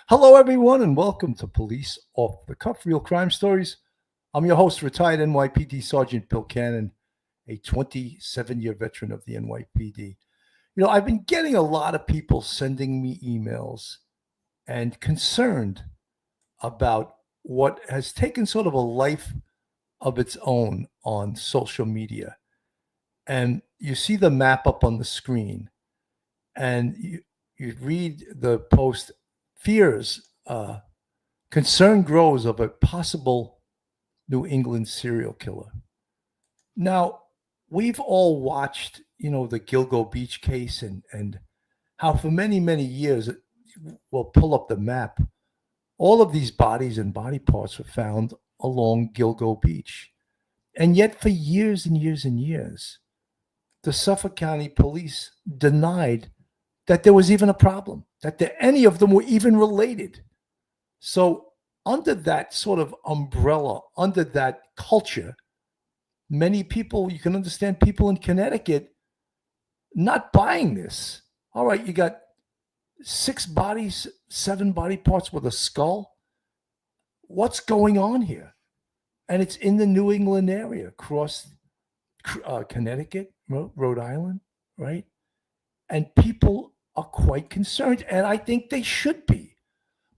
Hello, everyone, and welcome to Police Off the Cuff Real Crime Stories. I'm your host, retired NYPD Sergeant Bill Cannon, a 27-year veteran of the NYPD. I've been getting a lot of people sending me emails and concerned about what has taken sort of a life of its own on social media. And you see the map up on the screen, and you read the post. Fears, concern grows of a possible New England serial killer. Now, we've all watched, the Gilgo Beach case and how for many, many years, we'll pull up the map, all of these bodies and body parts were found along Gilgo Beach. And yet for years and years and years, the Suffolk County Police denied that there was even a problem, that any of them were even related. So under that sort of umbrella, under that culture, many people, you can understand people in Connecticut not buying this. All right, you got 6 bodies, 7 body parts with a skull. What's going on here? And it's in the New England area, across Connecticut, Rhode Island, right? And people are quite concerned, and I think they should be.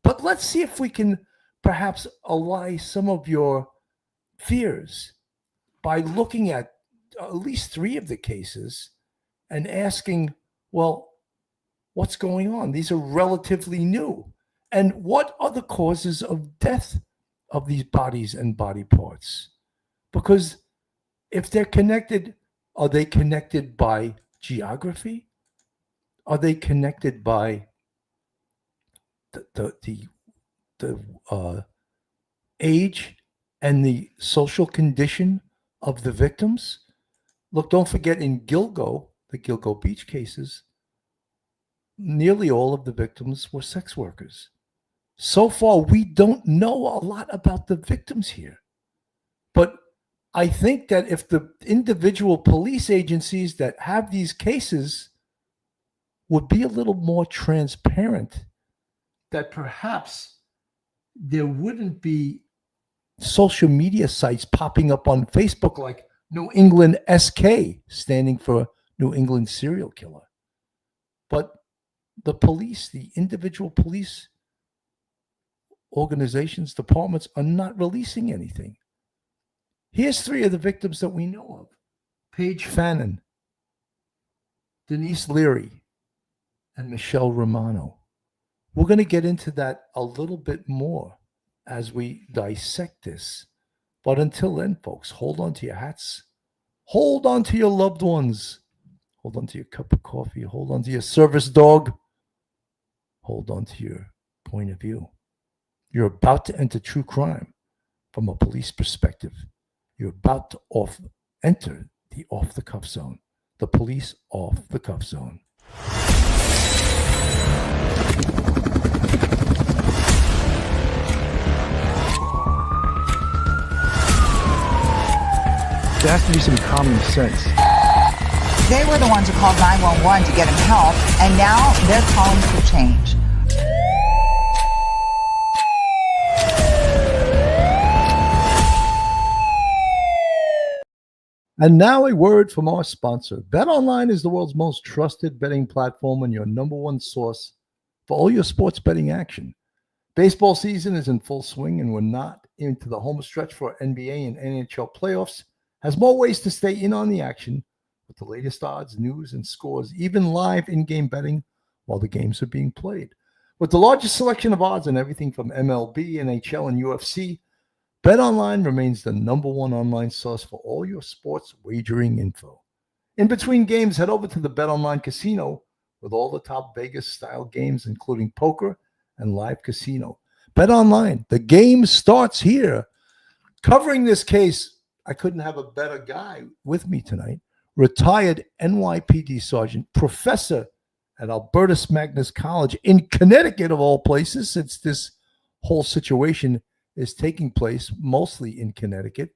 But let's see if we can perhaps allay some of your fears by looking at least 3 of the cases and asking, well, what's going on? These are relatively new. And what are the causes of death of these bodies and body parts? Because if they're connected, are they connected by geography? Are they connected by the age and the social condition of the victims? Look, don't forget in the Gilgo Beach cases, nearly all of the victims were sex workers. So far, we don't know a lot about the victims here. But I think that if the individual police agencies that have these cases would be a little more transparent, that perhaps there wouldn't be social media sites popping up on Facebook like New England SK, standing for New England serial killer. But the police, the individual police organizations, departments are not releasing anything. Here's 3 of the victims that we know of: Paige Fannon, Denise Liry, and Michelle Romano. We're going to get into that a little bit more as we dissect this. But until then, folks, hold on to your hats. Hold on to your loved ones. Hold on to your cup of coffee. Hold on to your service dog. Hold on to your point of view. You're about to enter true crime from a police perspective. You're about to enter the off-the-cuff zone. The police off-the-cuff zone. There has to be some common sense. They were the ones who called 911 to get him help, and now they're calling for change. And now a word from our sponsor. BetOnline is the world's most trusted betting platform and your number one source for all your sports betting action. Baseball season is in full swing, and we're not into the home stretch for NBA and NHL playoffs. Has more ways to stay in on the action with the latest odds, news, and scores, even live in-game betting while the games are being played. With the largest selection of odds on everything from MLB, NHL, and UFC, BetOnline remains the number one online source for all your sports wagering info. In between games, head over to the BetOnline casino with all the top Vegas-style games, including poker and live casino. BetOnline, the game starts here. Covering this case, I couldn't have a better guy with me tonight. Retired NYPD Sergeant, professor at Albertus Magnus College in Connecticut, of all places, since this whole situation is taking place mostly in Connecticut.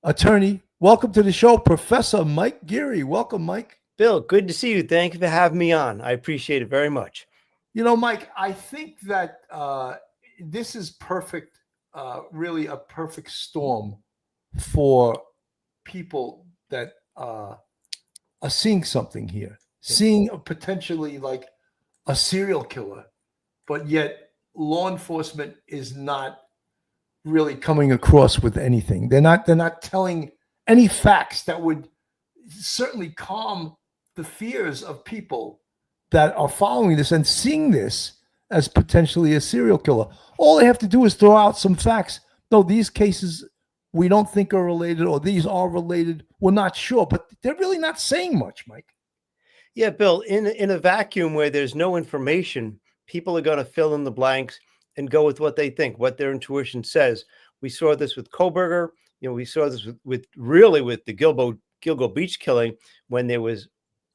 Attorney, welcome to the show, Professor Mike Geary. Welcome, Mike. Bill, good to see you. Thank you for having me on. I appreciate it very much. Mike, I think that this is perfect, really a perfect storm for people that are seeing something here, seeing a potentially like a serial killer, but yet law enforcement is not really coming across with anything. They're not telling any facts that would certainly calm the fears of people that are following this and seeing this as potentially a serial killer. All they have to do is throw out some facts. No, these cases we don't think are related, or these are related. We're not sure, but they're really not saying much, Mike. Yeah, Bill, in a vacuum where there's no information, people are going to fill in the blanks and go with what they think, what their intuition says. We saw this with Koberger. We saw this with the Gilgo Beach killing, when there was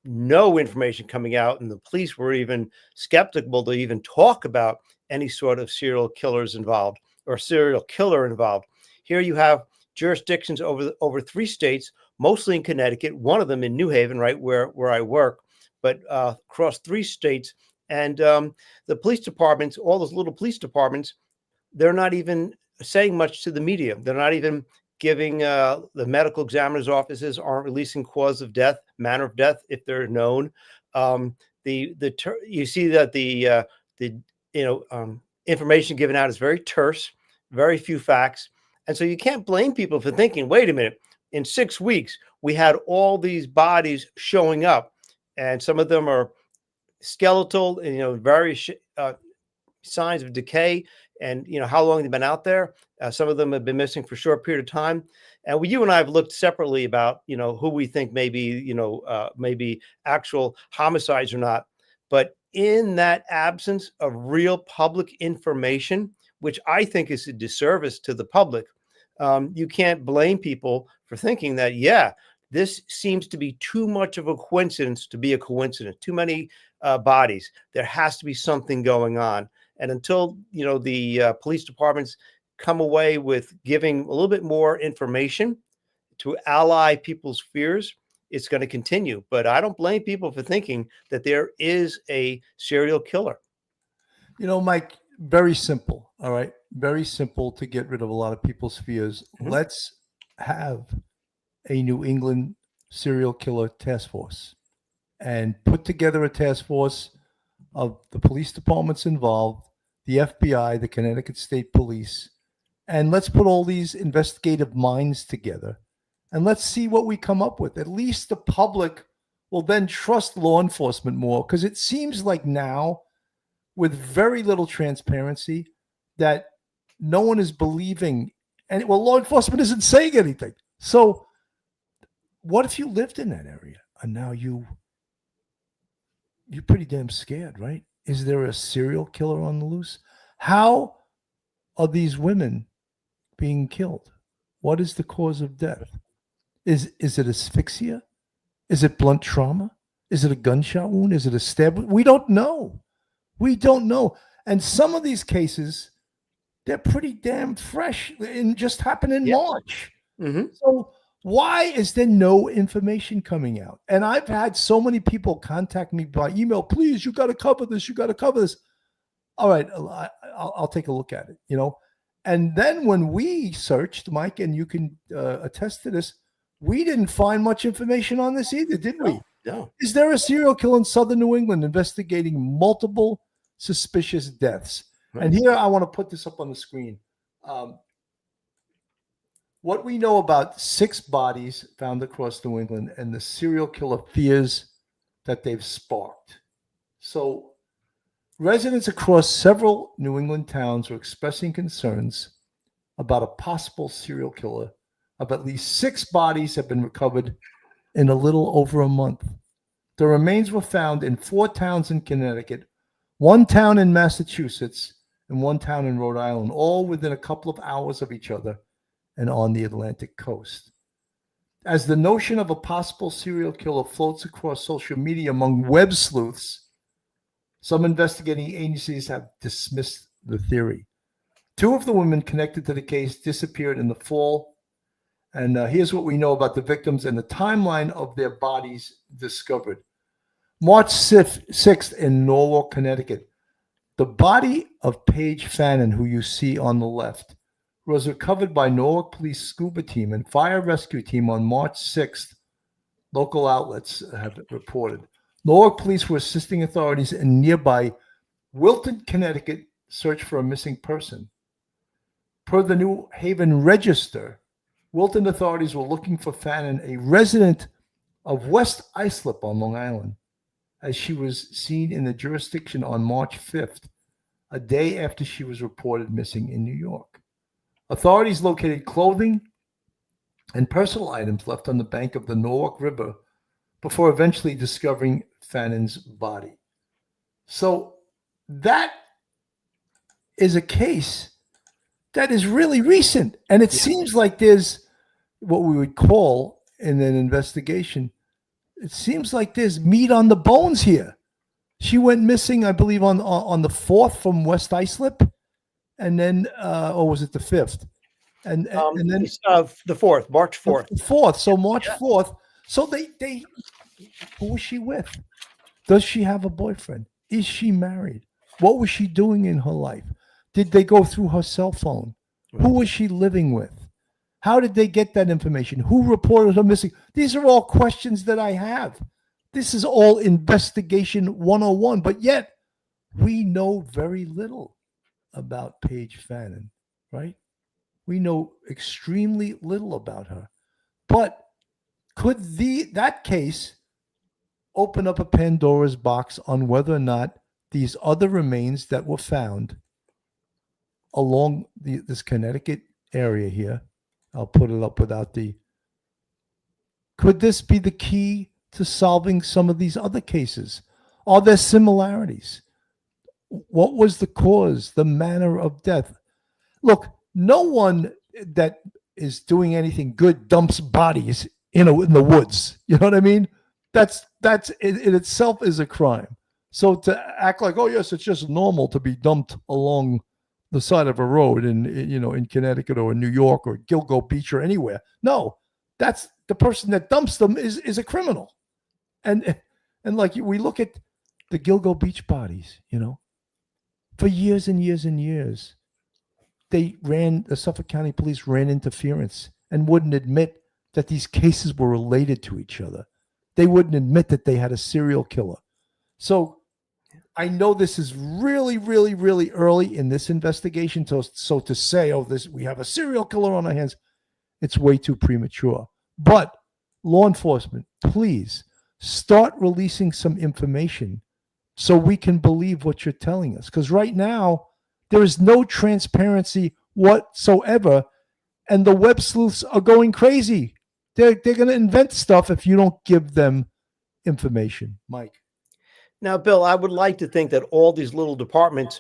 no information coming out and the police were even skeptical to even talk about any sort of serial killers involved or serial killer involved. Here you have jurisdictions over 3 states, mostly in Connecticut, one of them in New Haven, right where I work, but across 3 states. And the police departments, all those little police departments, they're not even saying much to the media. They're not even giving the medical examiner's offices aren't releasing cause of death, manner of death, if they're known. You see that the information given out is very terse, very few facts. And so you can't blame people for thinking, wait a minute, in 6 weeks, we had all these bodies showing up, and some of them are skeletal, and, various signs of decay, and, how long they've been out there. Some of them have been missing for a short period of time. And you and I have looked separately about, who we think maybe actual homicides or not. But in that absence of real public information, which I think is a disservice to the public, you can't blame people for thinking that, this seems to be too much of a coincidence to be a coincidence. Too many bodies. There has to be something going on. And until, the police departments come away with giving a little bit more information to ally people's fears, it's going to continue. But I don't blame people for thinking that there is a serial killer. Mike, very simple. All right. Very simple to get rid of a lot of people's fears. Mm-hmm. Let's have a New England serial killer task force and put together a task force of the police departments involved, the FBI, the Connecticut State Police, and let's put all these investigative minds together and let's see what we come up with. At least the public will then trust law enforcement more, because it seems like now, with very little transparency, that no one is believing, and law enforcement isn't saying anything. So what if you lived in that area and now you're pretty damn scared, right? Is there a serial killer on the loose? How are these women being killed? What is the cause of death? Is it asphyxia? Is it blunt trauma? Is it a gunshot wound? Is it a stab? We don't know. We don't know. And some of these cases, they're pretty damn fresh and just happened in March. Mm-hmm. So why is there no information coming out? And I've had so many people contact me by email, please, you got to cover this. You got to cover this. All right, I'll take a look at it, And then when we searched, Mike, and you can attest to this, we didn't find much information on this either, did we? No. Is there a serial killer in southern New England investigating multiple suspicious deaths? Right. And here I want to put this up on the screen. What we know about 6 bodies found across New England and the serial killer fears that they've sparked. So residents across several New England towns are expressing concerns about a possible serial killer. Of at least 6 bodies have been recovered in a little over a month. The remains were found in 4 towns in Connecticut, 1 town in Massachusetts, and 1 town in Rhode Island, all within a couple of hours of each other and on the Atlantic coast. As the notion of a possible serial killer floats across social media among web sleuths, some investigating agencies have dismissed the theory. 2 of the women connected to the case disappeared in the fall. And here's what we know about the victims and the timeline of their bodies discovered. March 6th in Norwalk, Connecticut, The body of Paige Fannon, who you see on the left, was recovered by Norwalk Police scuba team and fire rescue team on March 6th. Local outlets have reported. Norwalk Police were assisting authorities in nearby Wilton, Connecticut, search for a missing person. Per the New Haven Register, Wilton authorities were looking for Fannon, a resident of West Islip on Long Island, as she was seen in the jurisdiction on March 5th, a day after she was reported missing in New York. Authorities located clothing and personal items left on the bank of the Norwalk River before eventually discovering Fannon's body. So that is a case that is really recent. And it seems like there's what we would call in an investigation, it seems like there's meat on the bones here. She went missing, I believe, on the 4th from West Islip. And then, or was it the 5th? And then it's, the 4th, March 4th. The 4th. So March 4th. So they who was she with? Does she have a boyfriend? Is she married? What was she doing in her life? Did they go through her cell phone? Who was she living with? How did they get that information? Who reported her missing? These are all questions that I have. This is all investigation 101, but yet we know very little about Paige Fannon, right? We know extremely little about her. But could that case open up a Pandora's box on whether or not these other remains that were found along this Connecticut area here, I'll put it up without could this be the key to solving some of these other cases? Are there similarities? What was the cause, the manner of death? Look, no one that is doing anything good dumps bodies in the woods. You know what I mean? That's in itself is a crime. So to act like, oh yes, it's just normal to be dumped along the side of a road in Connecticut or in New York or Gilgo Beach or anywhere. No, that's the person that dumps them is a criminal. And like we look at the Gilgo Beach bodies, for years and years and years, the Suffolk County Police ran interference and wouldn't admit that these cases were related to each other. They wouldn't admit that they had a serial killer. So I know this is really, really, really early in this investigation. So to say, we have a serial killer on our hands, it's way too premature. But law enforcement, please start releasing some information so we can believe what you're telling us. Because right now, there is no transparency whatsoever, and the web sleuths are going crazy. They're going to invent stuff if you don't give them information. Mike. Now, Bill, I would like to think that all these little departments,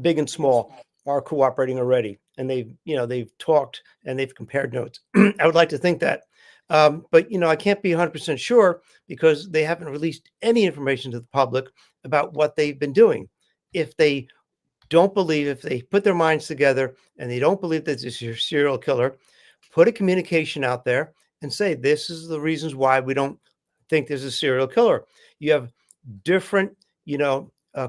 big and small, are cooperating already, and they've talked and they've compared notes. I would like to think that, but I can't be 100% sure because they haven't released any information to the public about what they've been doing. If they put their minds together and they don't believe that this is your serial killer, put a communication out there and say, this is the reasons why we don't think there's a serial killer. You have different,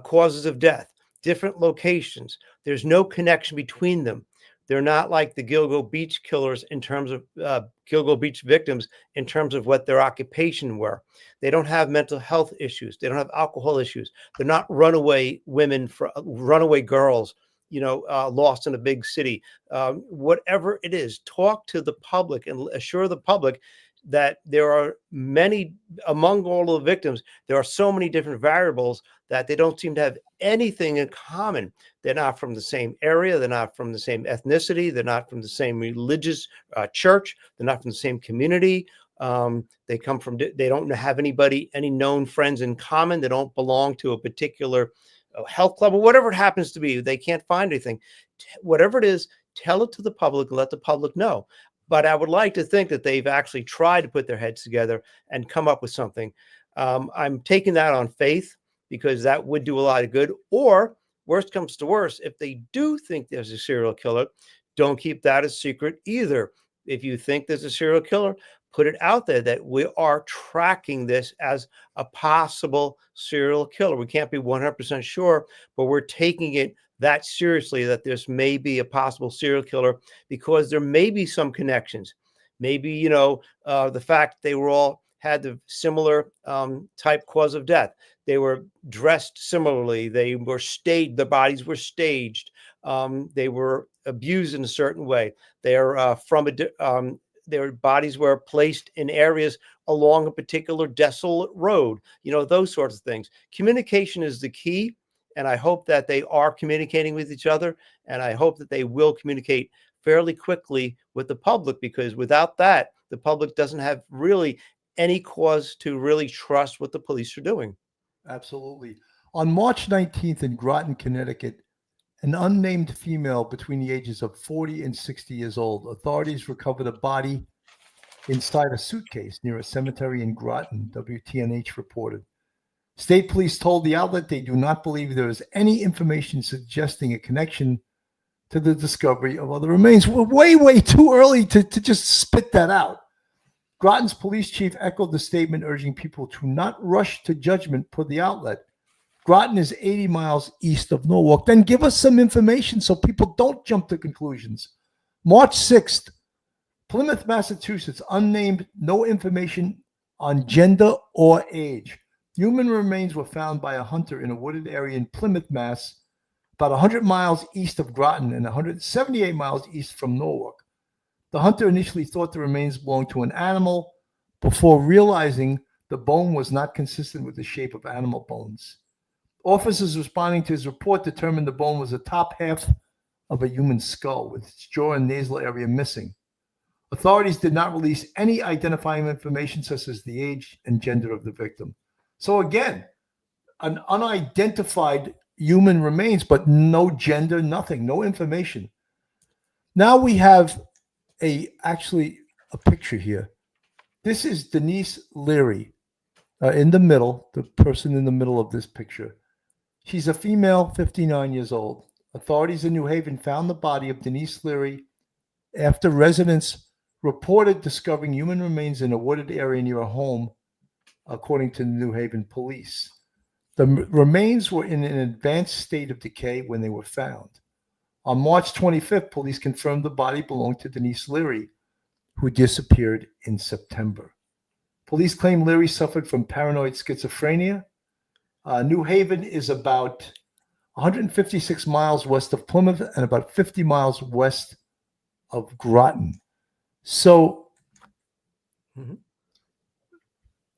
causes of death, different locations. There's no connection between them. They're not like the Gilgo Beach killers in terms of Gilgo Beach victims in terms of what their occupation were. They don't have mental health issues. They don't have alcohol issues. They're not runaway women, runaway girls, lost in a big city. Whatever it is, talk to the public and assure the public that there are many, among all of the victims, there are so many different variables that they don't seem to have anything in common. They're not from the same area. They're not from the same ethnicity. They're not from the same religious church. They're not from the same community. They don't have any known friends in common. They don't belong to a particular health club or whatever it happens to be. They can't find anything. Whatever it is, tell it to the public and let the public know. But I would like to think that they've actually tried to put their heads together and come up with something. I'm taking that on faith because that would do a lot of good. Or worst comes to worst, if they do think there's a serial killer, don't keep that a secret either. If you think there's a serial killer, put it out there that we are tracking this as a possible serial killer. We can't be 100% sure, but we're taking it that seriously, that this may be a possible serial killer, because there may be some connections. Maybe, the fact they were all had the similar type cause of death. They were dressed similarly. They were staged. The bodies were staged. They were abused in a certain way. Their bodies were placed in areas along a particular desolate road. Those sorts of things. Communication is the key, and I hope that they are communicating with each other, and I hope that they will communicate fairly quickly with the public, because without that, the public doesn't have really any cause to really trust what the police are doing. Absolutely. On March 19th in Groton, Connecticut, an unnamed female between the ages of 40 and 60 years old, authorities recovered a body inside a suitcase near a cemetery in Groton, WTNH reported. State police told the outlet they do not believe there is any information suggesting a connection to the discovery of other remains. We're way too early to just spit that out. Groton's police chief echoed the statement, urging people to not rush to judgment per the outlet. Groton is 80 miles east of Norwalk. Then give us some information so people don't jump to conclusions. March 6th, Plymouth, Massachusetts, unnamed, no information on gender or age. Human remains were found by a hunter in a wooded area in Plymouth, Mass, about 100 miles east of Groton and 178 miles east from Norwalk. The hunter initially thought the remains belonged to an animal before realizing the bone was not consistent with the shape of animal bones. Officers responding to his report determined the bone was the top half of a human skull, with its jaw and nasal area missing. Authorities did not release any identifying information such as the age and gender of the victim. So again, an unidentified human remains, but no gender, nothing, no information. Now we have actually a picture here. This is Denise Liry in the middle, the person in the middle of this picture. She's a female, 59 years old. Authorities in New Haven found the body of Denise Liry after residents reported discovering human remains in a wooded area near a home, according to the New Haven police. The remains were in an advanced state of decay when they were found. On March 25th, police confirmed the body belonged to Denise Liry, who disappeared in September. Police claim Liry suffered from paranoid schizophrenia. New Haven is about 156 miles west of Plymouth and about 50 miles west of Groton. So,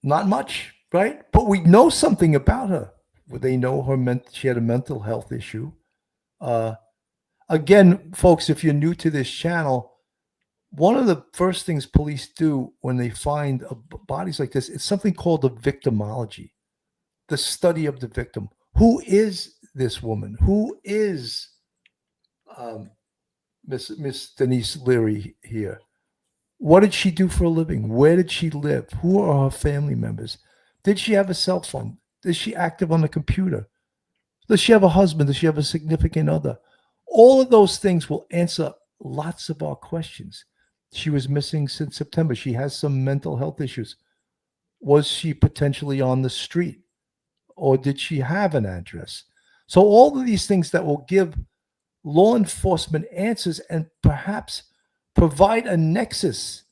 not much, right? But we know something about her. They know she had a mental health issue. Again, folks, if you're new to this channel, one of the first things police do when they find bodies like this is something called a victimology, the study of the victim. Who is this woman? Who is Miss Denise Liry here? What did she do for a living? Where did she live? Who are her family members? Did she have a cell phone? Is she active on the computer? Does she have a husband? Does she have a significant other? All of those things will answer lots of our questions. She was missing since September. She has some mental health issues. Was she potentially on the street? Or did she have an address? So all of these things that will give law enforcement answers and perhaps provide a nexus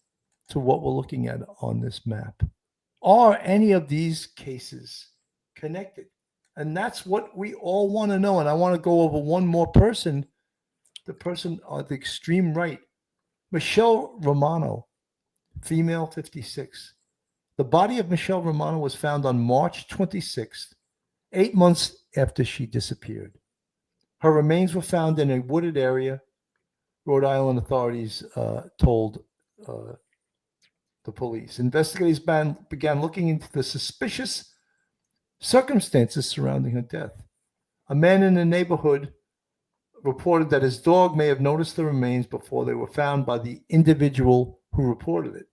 to what we're looking at on this map. Are any of these cases connected? And that's what we all want to know. And I want to go over one more person, the person on the extreme right, Michelle Romano, female, 56. The body of Michelle Romano was found on March 26th, 8 months after she disappeared. Her remains were found in a wooded area. Rhode Island authorities told the police. Investigators began looking into the suspicious circumstances surrounding her death. A man in the neighborhood reported that his dog may have noticed the remains before they were found by the individual who reported it.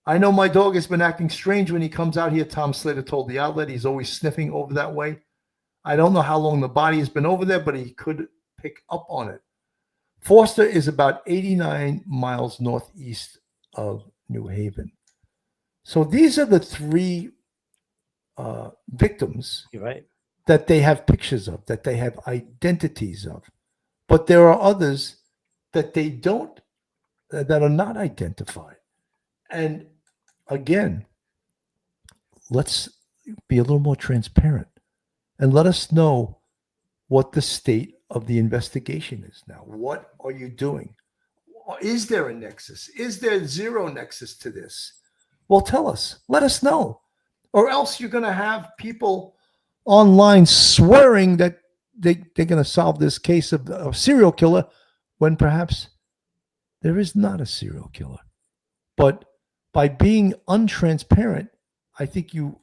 I know my dog has been acting strange when he comes out here, Tom Slater told the outlet. He's always sniffing over that way. I don't know how long the body has been over there, but he could pick up on it. Forster is about 89 miles northeast of New Haven. So these are the three victims You're right. that they have pictures of, that they have identities of. But there are others that they don't, that are not identified. And again, let's be a little more transparent and let us know what the state of the investigation is now. What are you doing? Is there a nexus? Is there zero nexus to this? Well, tell us. Let us know. Or else you're going to have people online swearing that they're going to solve this case of a serial killer when perhaps there is not a serial killer. But by being untransparent, I think you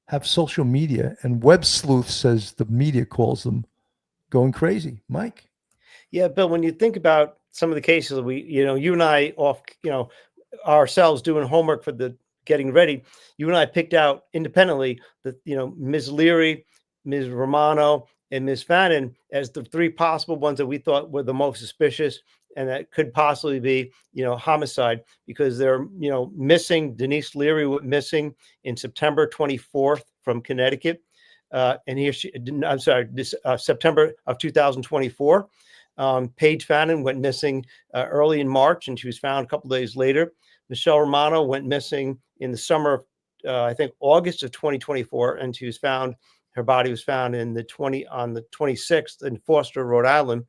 have social media, and web sleuths, as the media calls them, going crazy. Mike? Yeah, Bill, when you think about some of the cases you and I ourselves doing homework for the getting ready, you and I picked out independently that, Ms. Liry, Ms. Romano, and Ms. Fannon as the three possible ones that we thought were the most suspicious and that could possibly be, homicide, because they're, missing. Denise Liry went missing in September 24th from Connecticut. September of 2024. Paige Fannon went missing early in March, and she was found a couple days later. Michelle Romano went missing in the summer of, I think, August of 2024, and her body was found on the 26th in Foster, Rhode Island.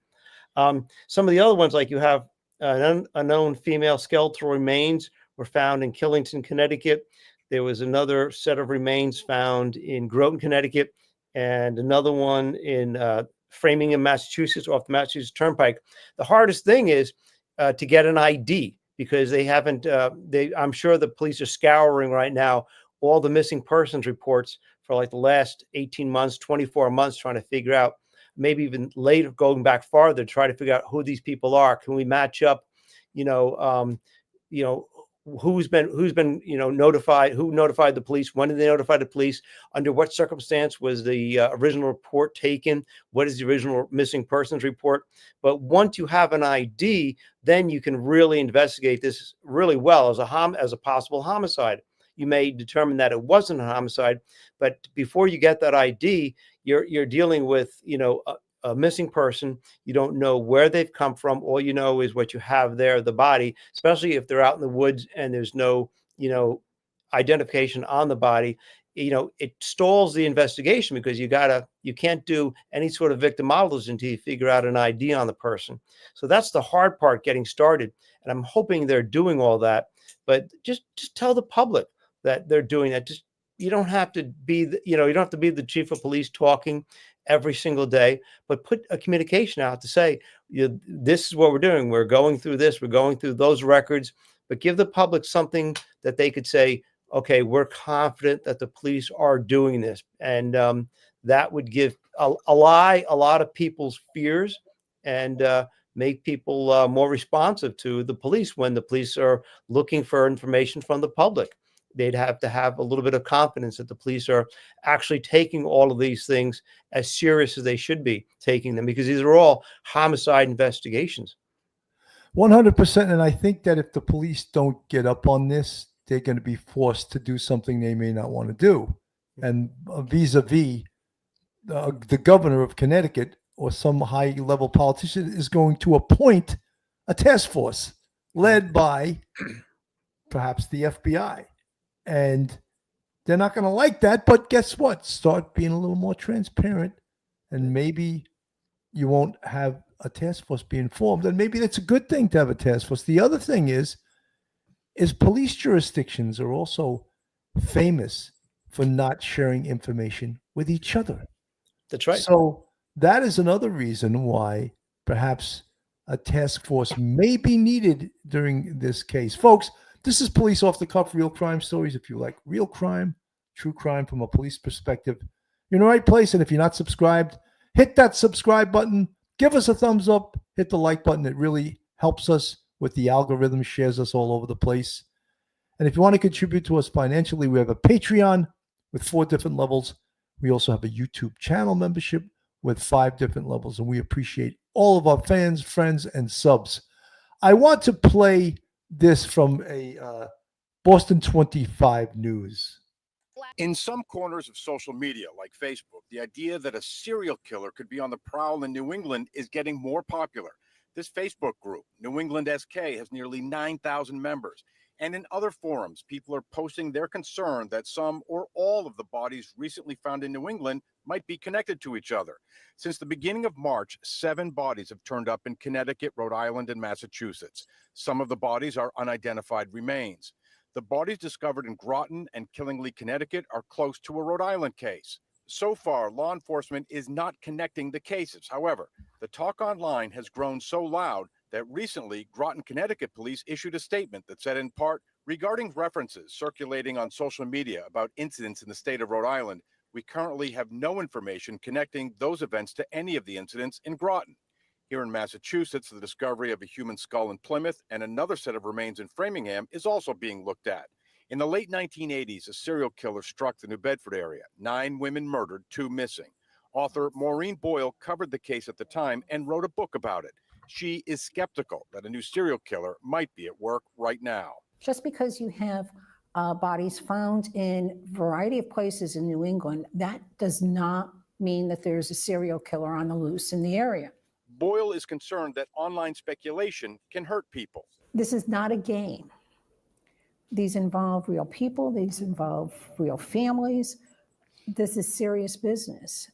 Some of the other ones, like you have an unknown female skeletal remains were found in Killington, Connecticut. There was another set of remains found in Groton, Connecticut, and another one in Framingham, Massachusetts, off the Massachusetts Turnpike. The hardest thing is to get an ID, because they haven't. I'm sure the police are scouring right now all the missing persons reports for like the last 18 months, 24 months, trying to figure out, maybe even later, going back farther, try to figure out who these people are. Can we match up, who's been notified, who notified the police, when did they notify the police, under what circumstance was the original report taken, what is the original missing persons report. But once you have an ID, then you can really investigate this really well as a possible homicide. You may determine that it wasn't a homicide, but before you get that ID, you're dealing with a missing person. You don't know where they've come from. All you know is what you have there, the body, especially if they're out in the woods and there's no, identification on the body. It stalls the investigation, because you can't do any sort of victimology until you figure out an ID on the person. So that's the hard part, getting started. And I'm hoping they're doing all that, but just tell the public that they're doing that. You don't have to be, you don't have to be the chief of police talking every single day, but put a communication out to say, this is what we're doing. We're going through this, we're going through those records, but give the public something that they could say, okay, we're confident that the police are doing this. And that would give a lot of people's fears, and make people more responsive to the police when the police are looking for information from the public. They'd have to have a little bit of confidence that the police are actually taking all of these things as serious as they should be taking them, because these are all homicide investigations. 100%. And I think that if the police don't get up on this, they're going to be forced to do something they may not want to do. And vis-a-vis the governor of Connecticut or some high-level politician is going to appoint a task force led by perhaps the FBI. And they're not going to like that, but guess what? Start being a little more transparent, and maybe you won't have a task force being formed. And maybe that's a good thing to have a task force. The other thing is police jurisdictions are also famous for not sharing information with each other. That's right. So that is another reason why perhaps a task force may be needed during this case. Folks, this is Police Off the Cuff, real crime stories. If you like real crime, true crime from a police perspective, you're in the right place. And if you're not subscribed, hit that subscribe button. Give us a thumbs up. Hit the like button. It really helps us with the algorithm, shares us all over the place. And if you want to contribute to us financially, we have a Patreon with 4 different levels. We also have a YouTube channel membership with 5 different levels. And we appreciate all of our fans, friends, and subs. I want to play this from a Boston 25 News. In some corners of social media, like Facebook, the idea that a serial killer could be on the prowl in New England is getting more popular. This Facebook group, New England SK, has nearly 9,000 members. And in other forums, people are posting their concern that some or all of the bodies recently found in New England might be connected to each other. Since the beginning of March, 7 bodies have turned up in Connecticut, Rhode Island, and Massachusetts. Some of the bodies are unidentified remains. The bodies discovered in Groton and Killingly, Connecticut, are close to a Rhode Island case. So far, law enforcement is not connecting the cases. However, the talk online has grown so loud that recently Groton, Connecticut police issued a statement that said in part, regarding references circulating on social media about incidents in the state of Rhode Island, we currently have no information connecting those events to any of the incidents in Groton. Here in Massachusetts, the discovery of a human skull in Plymouth and another set of remains in Framingham is also being looked at. In the late 1980s, a serial killer struck the New Bedford area. 9 women murdered, 2 missing. Author Maureen Boyle covered the case at the time and wrote a book about it. She is skeptical that a new serial killer might be at work right now. Just because you have bodies found in a variety of places in New England, that does not mean that there's a serial killer on the loose in the area. Boyle is concerned that online speculation can hurt people. This is not a game. These involve real people. These involve real families. This is serious business.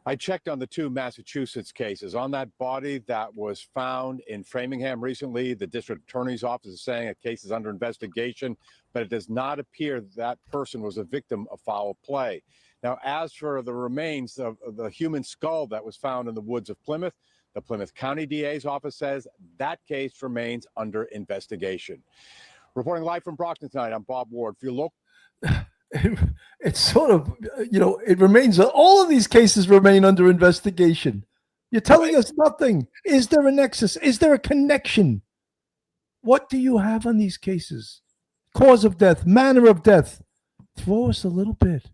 I checked on the 2 Massachusetts cases. On that body that was found in Framingham recently, the district attorney's office is saying a case is under investigation, but it does not appear that person was a victim of foul play. Now, as for the remains of the human skull that was found in the woods of Plymouth, the Plymouth County DA's office says that case remains under investigation. Reporting live from Brockton tonight, I'm Bob Ward. For your local... It's sort of, it remains, all of these cases remain under investigation. You're telling us nothing. Is there a nexus? Is there a connection? What do you have on these cases? Cause of death, manner of death. Throw us a little bit.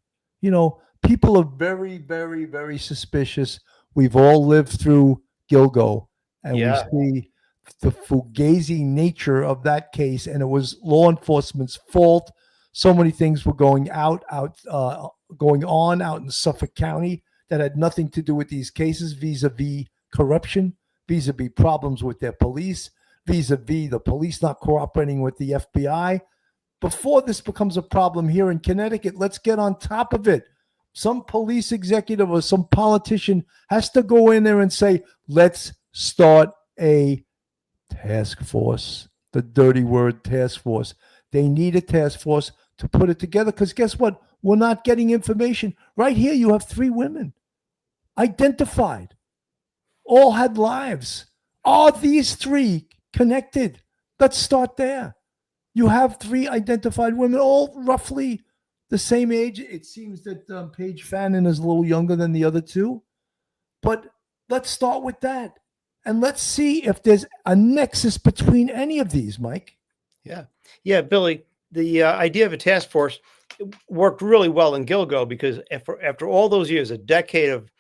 People are very, very, very suspicious. We've all lived through Gilgo, and we see the fugazi nature of that case, and it was law enforcement's fault. So many things were going on out in Suffolk County that had nothing to do with these cases, vis-a-vis corruption, vis-a-vis problems with their police, vis-a-vis the police not cooperating with the FBI. Before this becomes a problem here in Connecticut, let's get on top of it. Some police executive or some politician has to go in there and say, let's start a task force. The dirty word, task force. They need a task force to put it together, because guess what? We're not getting information. Right here, you have 3 women identified, all had lives. Are these 3 connected? Let's start there. You have 3 identified women, all roughly the same age. It seems that Paige Fannon is a little younger than the other 2. But let's start with that. And let's see if there's a nexus between any of these, Mike. Yeah, Billy, the idea of a task force worked really well in Gilgo, because after all those years, a decade of,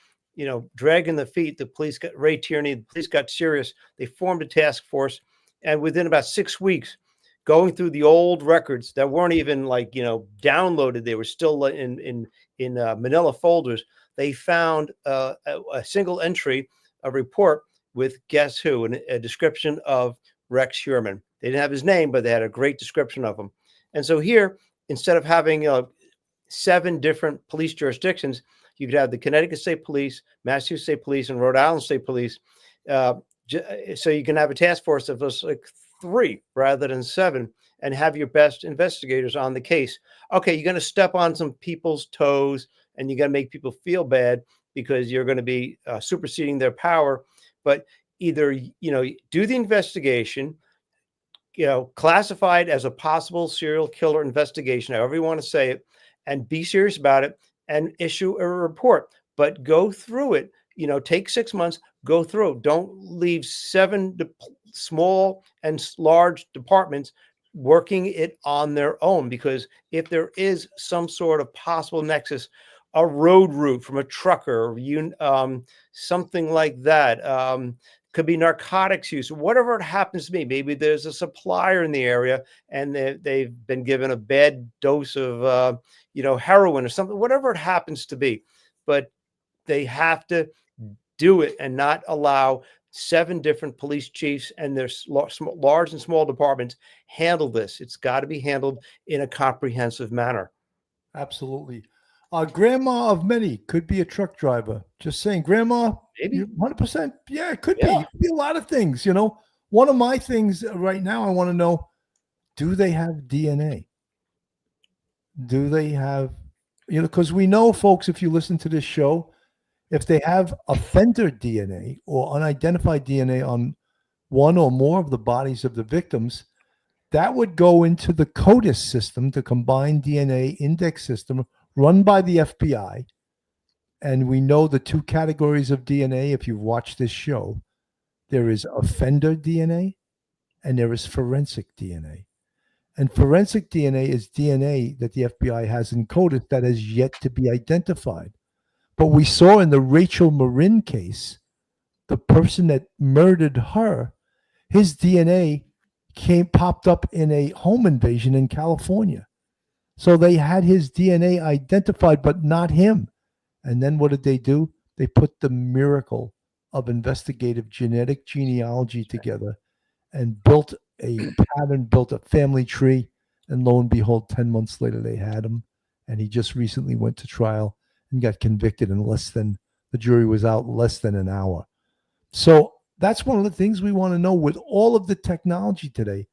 dragging the feet, the police got Ray Tierney, the police got serious. They formed a task force, and within about 6 weeks, going through the old records that weren't even downloaded, they were still in manila folders. They found a single entry, a report with guess who, and a description of Rex Heuermann. They didn't have his name, but they had a great description of him. And so here, instead of having 7 different police jurisdictions, you could have the Connecticut State Police, Massachusetts State Police, and Rhode Island State Police. So you can have a task force of those 3 rather than 7, and have your best investigators on the case. Okay, you're going to step on some people's toes, and you're going to make people feel bad because you're going to be superseding their power. But either, do the investigation, classified as a possible serial killer investigation, however you want to say it, and be serious about it and issue a report. But go through it, take 6 months, go through it. Don't leave 7 small and large departments working it on their own, because if there is some sort of possible nexus, a road route from a trucker, something like that, could be narcotics use, whatever it happens to be. Maybe there's a supplier in the area and they've been given a bad dose of, heroin or something, whatever it happens to be. But they have to do it and not allow 7 different police chiefs and their large and small departments handle this. It's got to be handled in a comprehensive manner. Absolutely. Grandma of many could be a truck driver. Just saying, grandma, Maybe. 100%. Yeah, it could be. Yeah. It could be a lot of things. One of my things right now, I want to know, do they have DNA? Do they have, because we know, folks, if you listen to this show, if they have offender DNA or unidentified DNA on one or more of the bodies of the victims, that would go into the CODIS system, the combined DNA index system run by the FBI. And we know the 2 categories of DNA. If you've watched this show, there is offender DNA and there is forensic DNA. And forensic DNA is DNA that the FBI has encoded that has yet to be identified. But we saw in the Rachel Marin case, the person that murdered her, his DNA popped up in a home invasion in California. So they had his DNA identified, but not him. And then what did they do? They put the miracle of investigative genetic genealogy together and built a pattern, built a family tree. And lo and behold, 10 months later, they had him. And he just recently went to trial and got convicted in the jury was out less than an hour. So that's one of the things we want to know with all of the technology today.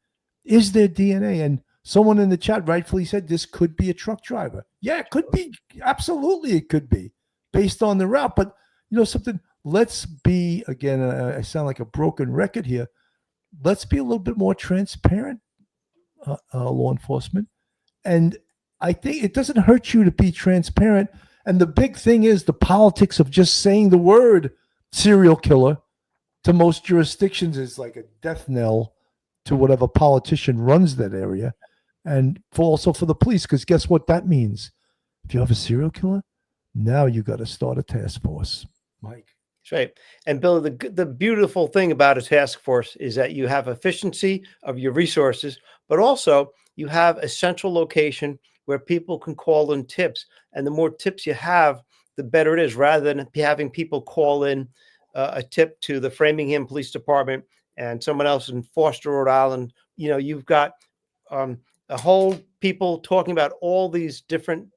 Is there DNA? And someone in the chat rightfully said this could be a truck driver. Yeah, it could be. Absolutely, it could be based on the route. But something, let's be, again, I sound like a broken record here. Let's be a little bit more transparent, law enforcement. And I think it doesn't hurt you to be transparent. And the big thing is the politics of just saying the word serial killer to most jurisdictions is like a death knell to whatever politician runs that area. And also for the police, because guess what that means? If you have a serial killer, now you got to start a task force. Mike. That's right. And Bill, the beautiful thing about a task force is that you have efficiency of your resources, but also you have a central location where people can call in tips. And the more tips you have, the better it is, rather than having people call in a tip to the Framingham Police Department and someone else in Foster, Rhode Island. You've got a whole people talking about all these different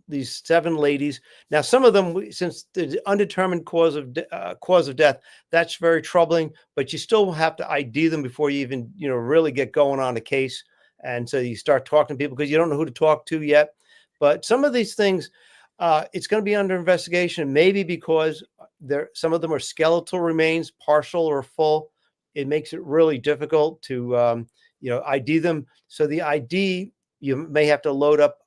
these 7 ladies. Now, some of them, since the undetermined cause of death, that's very troubling. But you still have to ID them before you even really get going on a case. And so you start talking to people because you don't know who to talk to yet. But some of these things, it's going to be under investigation, maybe because some of them are skeletal remains, partial or full. It makes it really difficult to ID them. So the ID, you may have to load up,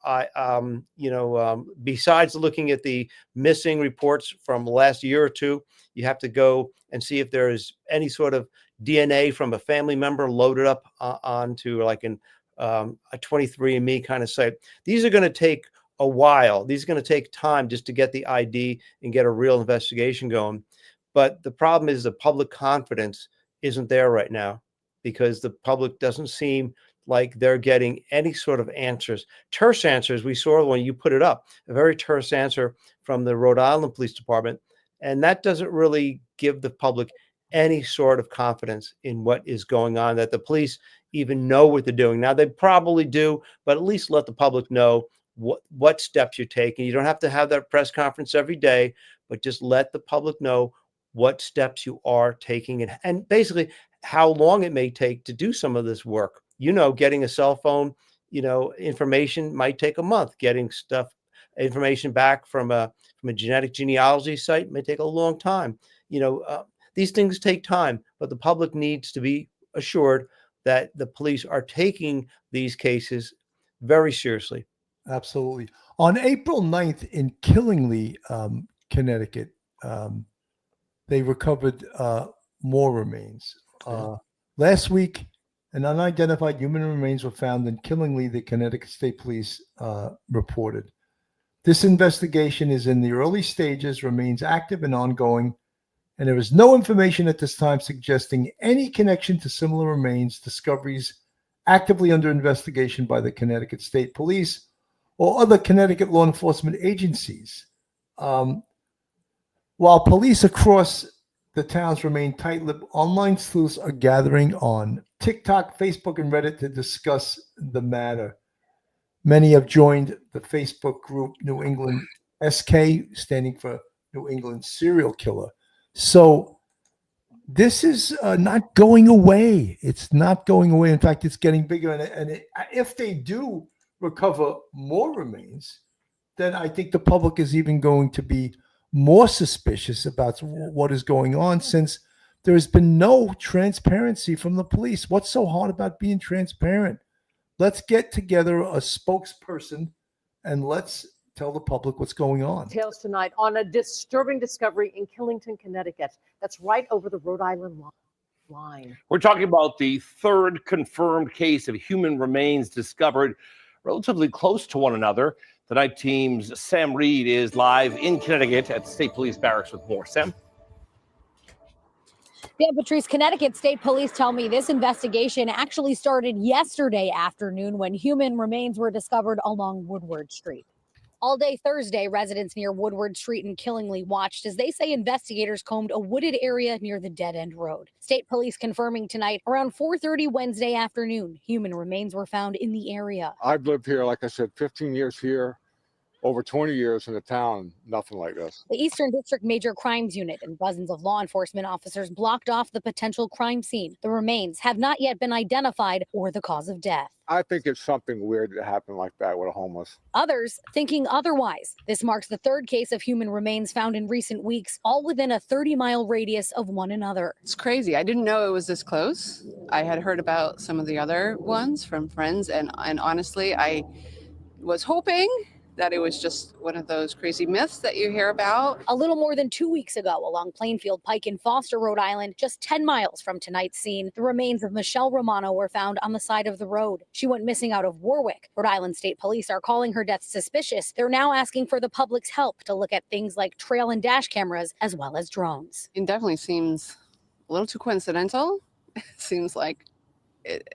besides looking at the missing reports from the last year or 2, you have to go and see if there is any sort of DNA from a family member loaded up onto like a 23andMe kind of site. These are going to take a while. These are going to take time just to get the ID and get a real investigation going. But the problem is the public confidence isn't there right now because the public doesn't seem like they're getting any sort of answers. Terse answers. We saw when you put it up, a very terse answer from the Rhode Island Police Department. And that doesn't really give the public any sort of confidence in what is going on, that the police even know what they're doing. Now, they probably do, but at least let the public know what steps you're taking. You don't have to have that press conference every day, but just let the public know what steps you are taking and basically how long it may take to do some of this work. Getting a cell phone, information might take a month. Getting information back from a genetic genealogy site may take a long time. These things take time, but the public needs to be assured that the police are taking these cases very seriously. Absolutely. On April 9th in Killingly, Connecticut, they recovered more remains. Last week, an unidentified human remains were found in Killingly, the Connecticut State Police reported. This investigation is in the early stages, remains active and ongoing, and there is no information at this time suggesting any connection to similar remains discoveries actively under investigation by the Connecticut State Police or other Connecticut law enforcement agencies. While police across the towns remain tight-lipped, online sleuths are gathering on TikTok, Facebook, and Reddit to discuss the matter. Many have joined the Facebook group New England SK, standing for New England Serial Killer. So this is not going away. It's not going away. In fact, it's getting bigger. And if they do recover more remains, then I think the public is even going to be more suspicious about what is going on, since there has been no transparency from the police. What's so hard about being transparent? Let's get together a spokesperson and let's tell the public what's going on. Details tonight on a disturbing discovery in Killington, Connecticut. That's right over the Rhode Island line. We're talking about the third confirmed case of human remains discovered relatively close to one another. Tonight, team's Sam Reed is live in Connecticut at the State Police Barracks with more. Sam? Yeah, Patrice, Connecticut State Police tell me this investigation actually started yesterday afternoon when human remains were discovered along Woodward Street. All day Thursday, residents near Woodward Street and Killingly watched as they say investigators combed a wooded area near the dead-end road. State police confirming tonight around 4:30 Wednesday afternoon, human remains were found in the area. I've lived here, like I said, 15 years here, over 20 years in the town, nothing like this. The Eastern District Major Crimes Unit and dozens of law enforcement officers blocked off the potential crime scene. The remains have not yet been identified or the cause of death. I think it's something weird that happened like that with a homeless. Others thinking otherwise. This marks the third case of human remains found in recent weeks, all within a 30-mile radius of one another. It's crazy. I didn't know it was this close. I had heard about some of the other ones from friends, and honestly, I was hoping that it was just one of those crazy myths that you hear about. A little more than 2 weeks ago, along Plainfield Pike in Foster, Rhode Island, just 10 miles from tonight's scene, the remains of Michelle Romano were found on the side of the road. She went missing out of Warwick. Rhode Island State Police are calling her death suspicious. They're now asking for the public's help to look at things like trail and dash cameras, as well as drones. It definitely seems a little too coincidental. It seems like,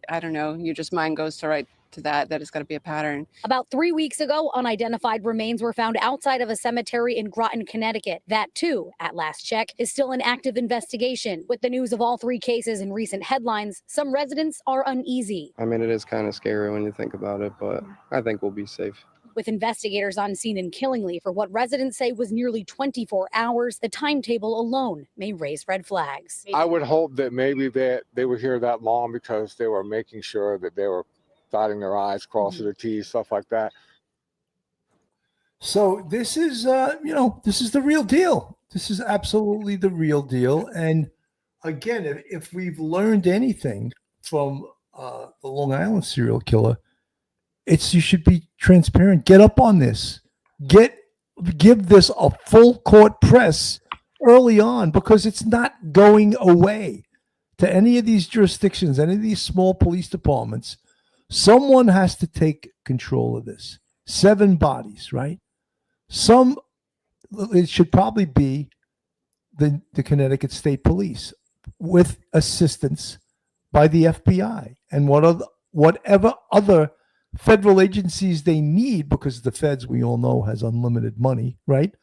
I don't know, your just mind goes to right to that it's got to be a pattern. About 3 weeks ago, unidentified remains were found outside of a cemetery in Groton, Connecticut. That, too, at last check, is still an active investigation. With the news of all three cases in recent headlines, some residents are uneasy. I mean, it is kind of scary when you think about it, but I think we'll be safe. With investigators on scene in Killingly for what residents say was nearly 24 hours, the timetable alone may raise red flags. I would hope that maybe they were here that long because they were making sure that they were dotting their I's, crossing their T's, stuff like that. So this is, this is the real deal. This is absolutely the real deal. And again, if we've learned anything from the Long Island serial killer, it's you should be transparent. Get up on this. Give this a full court press early on, because it's not going away to any of these jurisdictions, any of these small police departments. Someone has to take control of this. 7 bodies, right? It should probably be the Connecticut State Police with assistance by the FBI and whatever other federal agencies they need, because the feds, we all know, has unlimited money, right?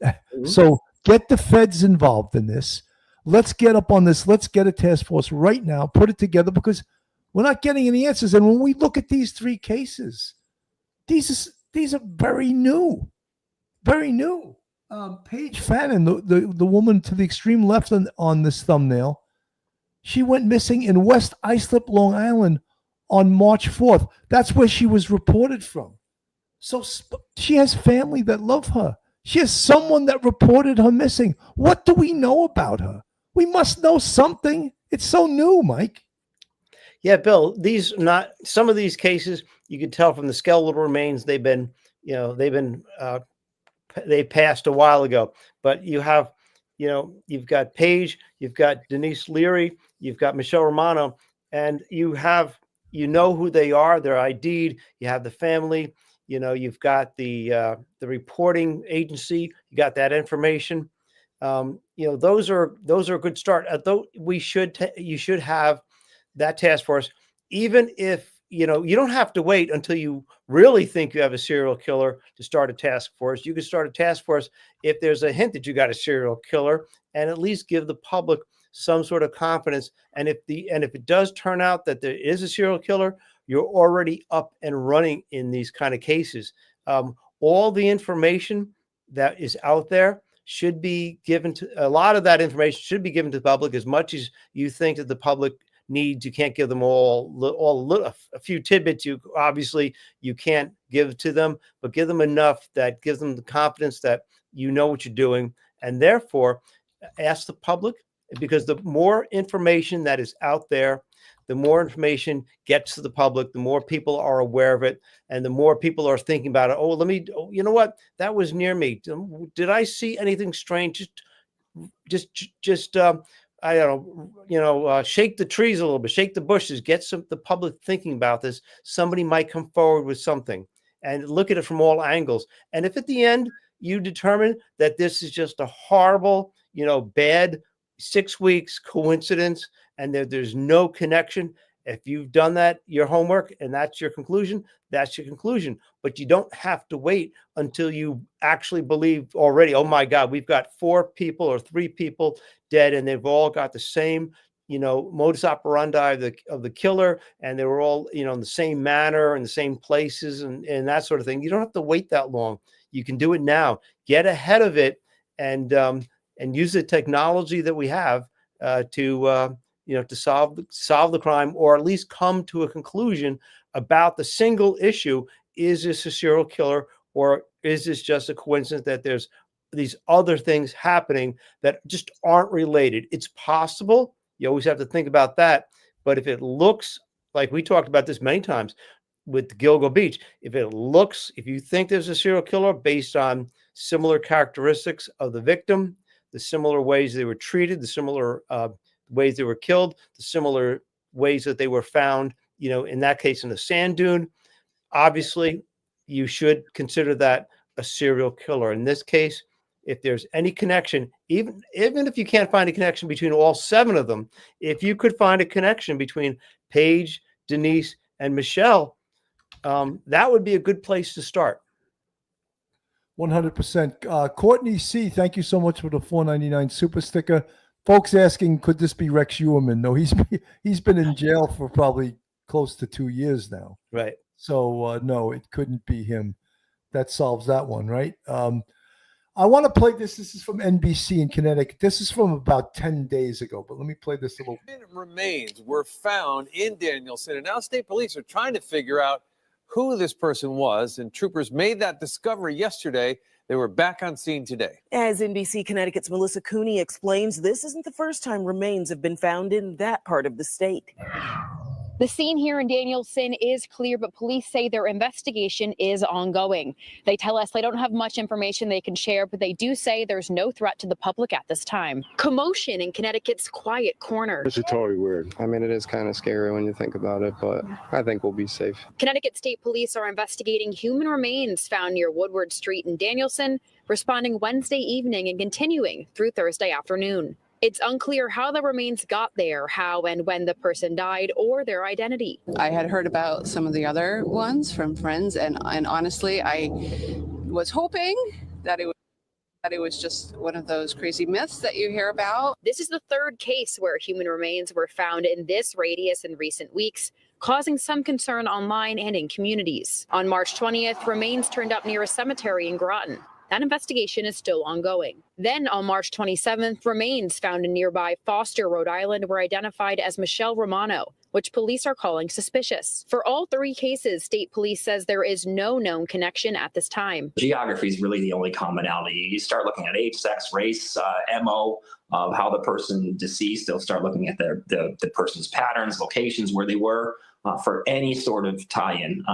Mm-hmm. So get the feds involved in this. Let's get up on this. Let's get a task force right now, put it together, because we're not getting any answers. And when we look at these 3 cases, these are very new, very new. Paige Fannon, the woman to the extreme left on this thumbnail, she went missing in West Islip, Long Island on March 4th. That's where she was reported from. So she has family that love her. She has someone that reported her missing. What do we know about her? We must know something. It's so new, Mike. Yeah, Bill, some of these cases, you can tell from the skeletal remains, they passed a while ago. But you've got Paige, you've got Denise Liry, you've got Michelle Romano, and you know who they are. They're ID'd. You have the family. You've got the reporting agency. You got that information. Those are a good start. Though you should have that task force, even if you don't have to wait until you really think you have a serial killer to start a task force. You can start a task force if there's a hint that you got a serial killer, and at least give the public some sort of confidence. And if it does turn out that there is a serial killer, you're already up and running in these kind of cases. All the information that is out there should be given to a lot of that information should be given to the public. As much as you think that the public needs, you can't give them a few tidbits. You can't give to them, but give them enough that gives them the confidence that you know what you're doing. And therefore ask the public, because the more information that is out there, the more information gets to the public, the more people are aware of it, and the more people are thinking about it. You know what? That was near me. Did I see anything strange? Just I don't know, shake the trees a little bit, shake the bushes, get the public thinking about this. Somebody might come forward with something, and look at it from all angles. And if at the end you determine that this is just a horrible, bad 6 weeks coincidence, and there's no connection, if you've done your homework and that's your conclusion, that's your conclusion. But you don't have to wait until you actually believe already, oh my God, we've got 4 people or 3 people dead, and they've all got the same, modus operandi of the killer, and they were all, in the same manner and the same places and that sort of thing. You don't have to wait that long. You can do it now. Get ahead of it, and use the technology that we have to solve the crime, or at least come to a conclusion about the single issue. Is this a serial killer, or is this just a coincidence that there's these other things happening that just aren't related? It's possible. You always have to think about that. But if it looks like, we talked about this many times with Gilgo Beach, if you think there's a serial killer based on similar characteristics of the victim, the similar ways they were treated, the similar ways they were killed, the similar ways that they were found, in that case in a sand dune, obviously you should consider that a serial killer. In this case, if there's any connection, even if you can't find a connection between all 7 of them, if you could find a connection between Paige, Denise, and Michelle, that would be a good place to start. 100%. Courtney C., thank you so much for the $4.99 super sticker. Folks asking, could this be Rex Uerman? No, he's been in jail for probably close to 2 years now. Right. So no, it couldn't be him. That solves that one, right? I want to play this. This is from NBC in Connecticut. This is from about 10 days ago, but let me play this a little. Remains were found in Danielson, and now state police are trying to figure out who this person was, and troopers made that discovery yesterday. They were back on scene today. As NBC Connecticut's Melissa Cooney explains, this isn't the first time remains have been found in that part of the state. The scene here in Danielson is clear, but police say their investigation is ongoing. They tell us they don't have much information they can share, but they do say there's no threat to the public at this time. Commotion in Connecticut's quiet corner. This is totally weird. I mean, it is kind of scary when you think about it, but I think we'll be safe. Connecticut State Police are investigating human remains found near Woodward Street in Danielson, responding Wednesday evening and continuing through Thursday afternoon. It's unclear how the remains got there, how and when the person died, or their identity. I had heard about some of the other ones from friends, and honestly, I was hoping that it was just one of those crazy myths that you hear about. This is the 3rd case where human remains were found in this radius in recent weeks, causing some concern online and in communities. On March 20th, remains turned up near a cemetery in Groton. That investigation is still ongoing. Then on March 27th, remains found in nearby Foster, Rhode Island were identified as Michelle Romano, which police are calling suspicious. For all 3 cases, state police says there is no known connection at this time. Geography is really the only commonality. You start looking at age, sex, race, MO, of how the person deceased. They'll start looking at the person's patterns, locations, where they were, for any sort of tie-in.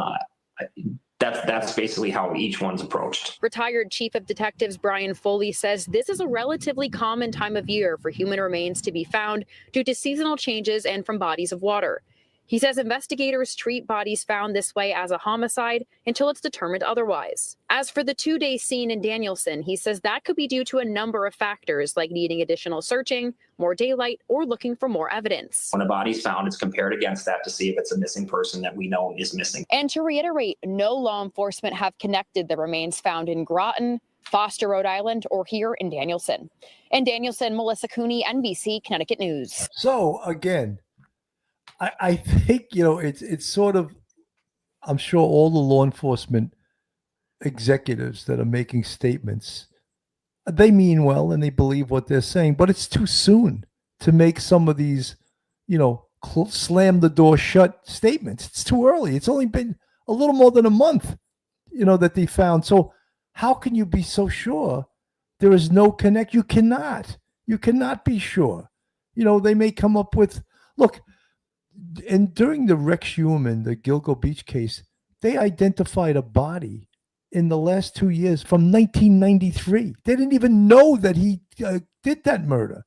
That's basically how each one's approached. Retired Chief of Detectives Brian Foley says this is a relatively common time of year for human remains to be found due to seasonal changes and from bodies of water. He says investigators treat bodies found this way as a homicide until it's determined otherwise. As for the 2-day scene in Danielson, he says that could be due to a number of factors like needing additional searching, more daylight, or looking for more evidence. When a body's found, it's compared against that to see if it's a missing person that we know is missing. And to reiterate, no law enforcement have connected the remains found in Groton, Foster, Rhode Island, or here in Danielson. In Danielson, Melissa Cooney, NBC, Connecticut News. So again, I think, it's sort of, I'm sure all the law enforcement executives that are making statements, they mean well and they believe what they're saying, but it's too soon to make some of these, slam the door shut statements. It's too early. It's only been a little more than a month, that they found. So how can you be so sure there is no connect? You cannot be sure. They may come up with, look, and during the Rex Human, the Gilgo Beach case, they identified a body in the last 2 years from 1993. They didn't even know that he did that murder.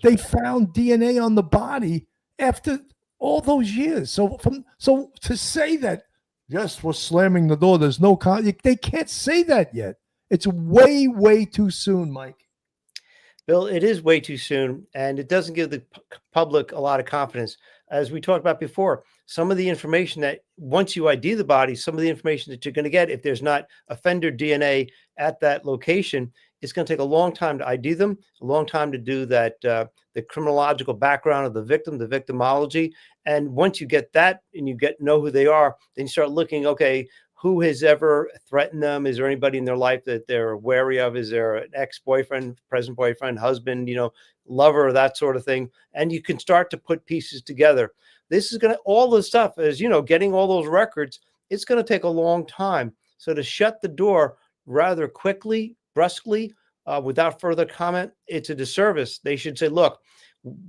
They found DNA on the body after all those years. So to say that, yes, we're slamming the door, there's no they can't say that yet. It's way, way too soon, Mike. Bill, it is way too soon, and it doesn't give the public a lot of confidence. As we talked about before, some of the information that once you ID the body, some of the information that you're going to get, if there's not offender DNA at that location, it's going to take a long time to ID them, a long time to do that, the criminological background of the victim, the victimology. And once you get that and you know who they are, then you start looking, okay, who has ever threatened them? Is there anybody in their life that they're wary of? Is there an ex-boyfriend, present boyfriend, husband, lover, that sort of thing? And you can start to put pieces together. This is going to, all this stuff is, getting all those records, it's going to take a long time. So to shut the door rather quickly, brusquely, without further comment, it's a disservice. They should say, look,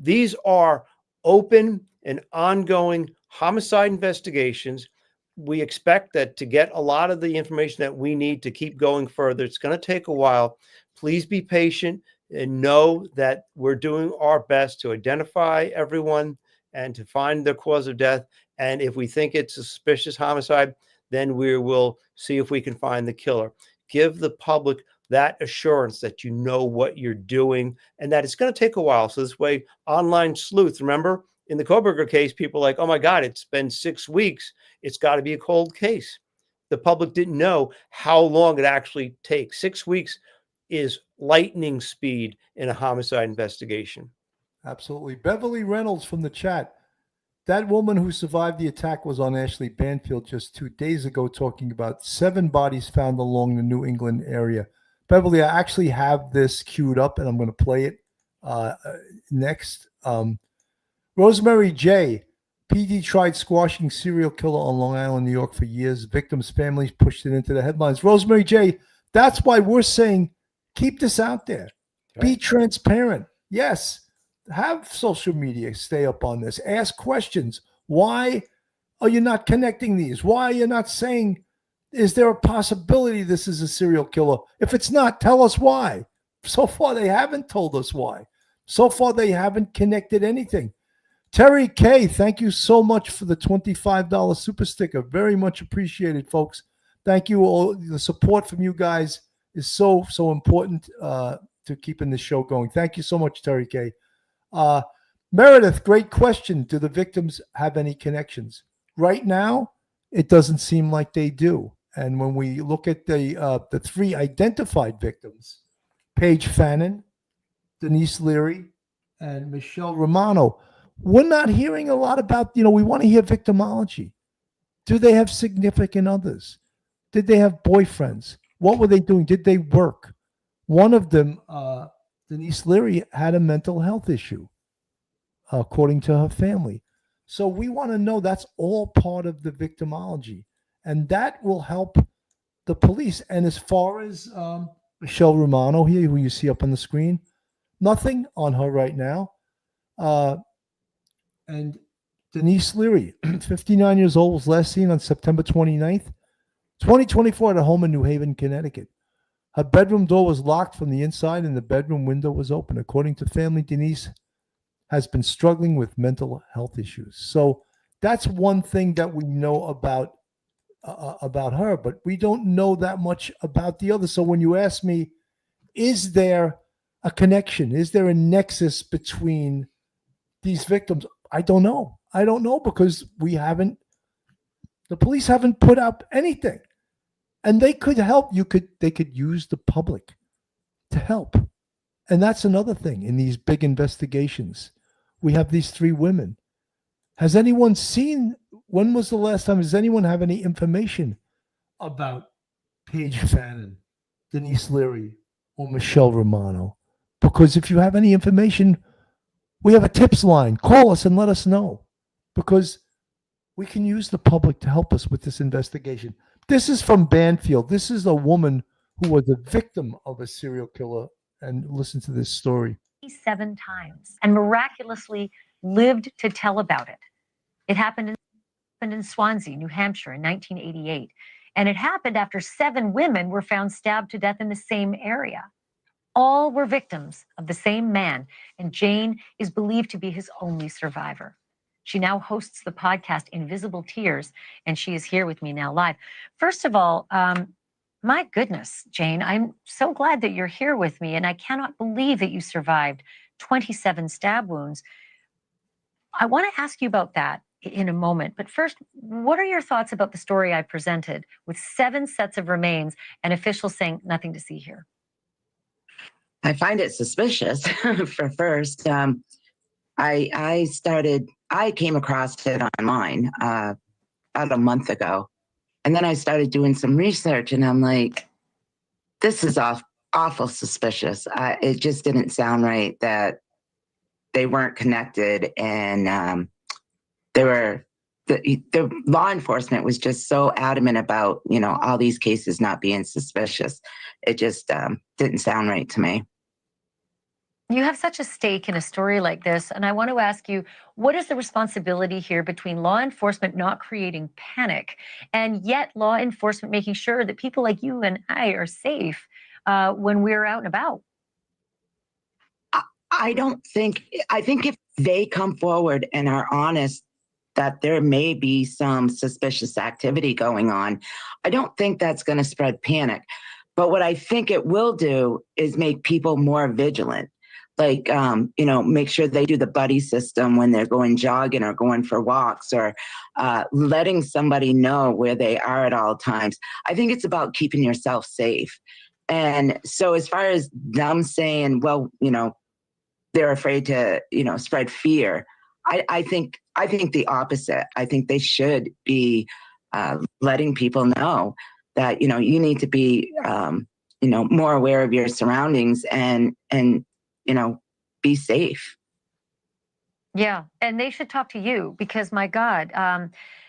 these are open and ongoing homicide investigations. We expect that to get a lot of the information that we need to keep going further, it's going to take a while. Please be patient and know that we're doing our best to identify everyone and to find the cause of death. And if we think it's a suspicious homicide, then we will see if we can find the killer. Give the public that assurance that you know what you're doing and that it's going to take a while. So this way, online sleuth, remember in the Koberger case, people are like, oh my God, it's been 6 weeks. It's got to be a cold case. The public didn't know how long it actually takes. 6 weeks is lightning speed in a homicide investigation. Absolutely. Beverly Reynolds from the chat. That woman who survived the attack was on Ashley Banfield just 2 days ago talking about 7 bodies found along the New England area. Beverly, I actually have this queued up and I'm going to play it next. Rosemary J. PD tried squashing serial killer on Long Island, New York for years. Victims' families pushed it into the headlines. Rosemary J., that's why we're saying keep this out there. Right. Be transparent. Yes. Have social media stay up on this. Ask questions. Why are you not connecting these? Why are you not saying, is there a possibility this is a serial killer? If it's not, tell us why. So far, they haven't told us why. So far, they haven't connected anything. Terry K., thank you so much for the $25 super sticker. Very much appreciated, folks. Thank you all. The support from you guys is so important to keeping this show going. Thank you so much, Terry K. Meredith, great question. Do the victims have any connections? Right now, it doesn't seem like they do. And when we look at the 3 identified victims, Paige Fannon, Denise Liry, and Michelle Romano, we're not hearing a lot about, we want to hear victimology. Do they have significant others? Did they have boyfriends? What were they doing? Did they work? One of them, Denise Liry, had a mental health issue, according to her family. So we want to know that's all part of the victimology. And that will help the police. And as far as Michelle Romano here, who you see up on the screen, nothing on her right now. And Denise Liry, 59 years old, was last seen on September 29th, 2024 at a home in New Haven, Connecticut. Her bedroom door was locked from the inside and the bedroom window was open. According to family, Denise has been struggling with mental health issues. So That's one thing that we know about her, but we don't know that much about the other. So when you ask me, is there a connection? Is there a nexus between these victims? I don't know. I don't know because the police haven't put up anything. And they could help. They could use the public to help. And that's another thing in these big investigations. We have these 3 women. Has anyone seen, when was the last time, does anyone have any information about Paige Fannon, Denise Liry, or Michelle Romano? Because if you have any information, we have a tips line. Call us and let us know. Because we can use the public to help us with this investigation. This is from Banfield. This is a woman who was a victim of a serial killer. And listen to this story. 7 times and miraculously lived to tell about it. It happened in Swansea, New Hampshire in 1988. And it happened after 7 women were found stabbed to death in the same area. All were victims of the same man, and Jane is believed to be his only survivor. She now hosts the podcast Invisible Tears, and she is here with me now live. First of all, my goodness, Jane, I'm so glad that you're here with me, and I cannot believe that you survived 27 stab wounds. I want to ask you about that in a moment, but first, what are your thoughts about the story I presented with 7 sets of remains and officials saying nothing to see here? I find it suspicious for first. I came across it online about a month ago. And then I started doing some research and I'm like, this is awful suspicious. It just didn't sound right that they weren't connected. And the law enforcement was just so adamant about, all these cases not being suspicious. It just didn't sound right to me. You have such a stake in a story like this, and I want to ask you, what is the responsibility here between law enforcement not creating panic and yet law enforcement making sure that people like you and I are safe when we're out and about? I think if they come forward and are honest that there may be some suspicious activity going on, I don't think that's going to spread panic. But what I think it will do is make people more vigilant. Like, make sure they do the buddy system when they're going jogging or going for walks, or letting somebody know where they are at all times. I think it's about keeping yourself safe. And so as far as them saying, well, they're afraid to, spread fear, I think the opposite. I think they should be letting people know that, you need to be, more aware of your surroundings and be safe. Yeah, and they should talk to you because, my God,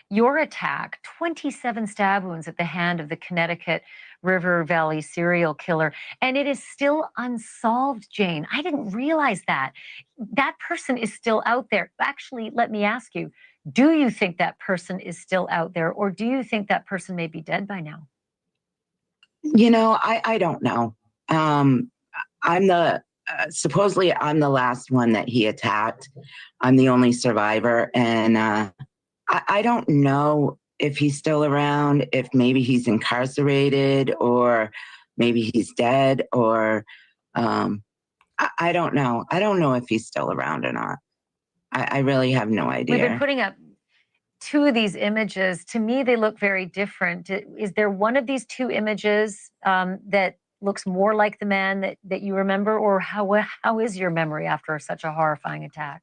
your attack, 27 stab wounds at the hand of the Connecticut River Valley serial killer, and it is still unsolved, Jane. I didn't realize that. That person is still out there. Actually, let me ask you, do you think that person is still out there, or do you think that person may be dead by now? I don't know. Supposedly I'm the last one that he attacked. I'm the only survivor. And I don't know if he's still around, if maybe he's incarcerated or maybe he's dead, or I don't know. I don't know if he's still around or not. I really have no idea. We've been putting up 2 of these images. To me, they look very different. Is there one of these 2 images that looks more like the man that you remember, or how is your memory after such a horrifying attack?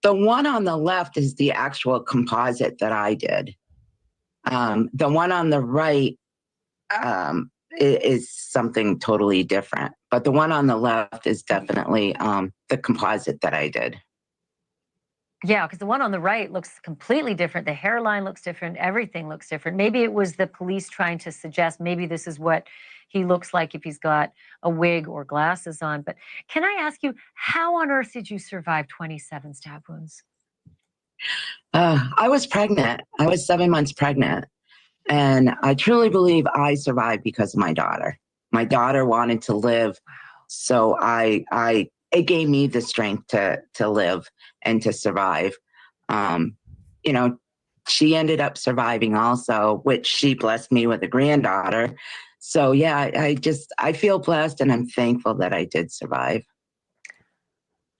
The one on the left is the actual composite that I did. The one on the right is something totally different, but the one on the left is definitely the composite that I did. Yeah, because the one on the right looks completely different. The hairline looks different. Everything looks different. Maybe it was the police trying to suggest maybe this is what he looks like if he's got a wig or glasses on. But can I ask you, how on earth did you survive 27 stab wounds? I was pregnant. I was 7 months pregnant. And I truly believe I survived because of my daughter. My daughter wanted to live. So it gave me the strength to live and to survive. you know, she ended up surviving also, which she blessed me with a granddaughter. So yeah, I feel blessed and I'm thankful that I did survive.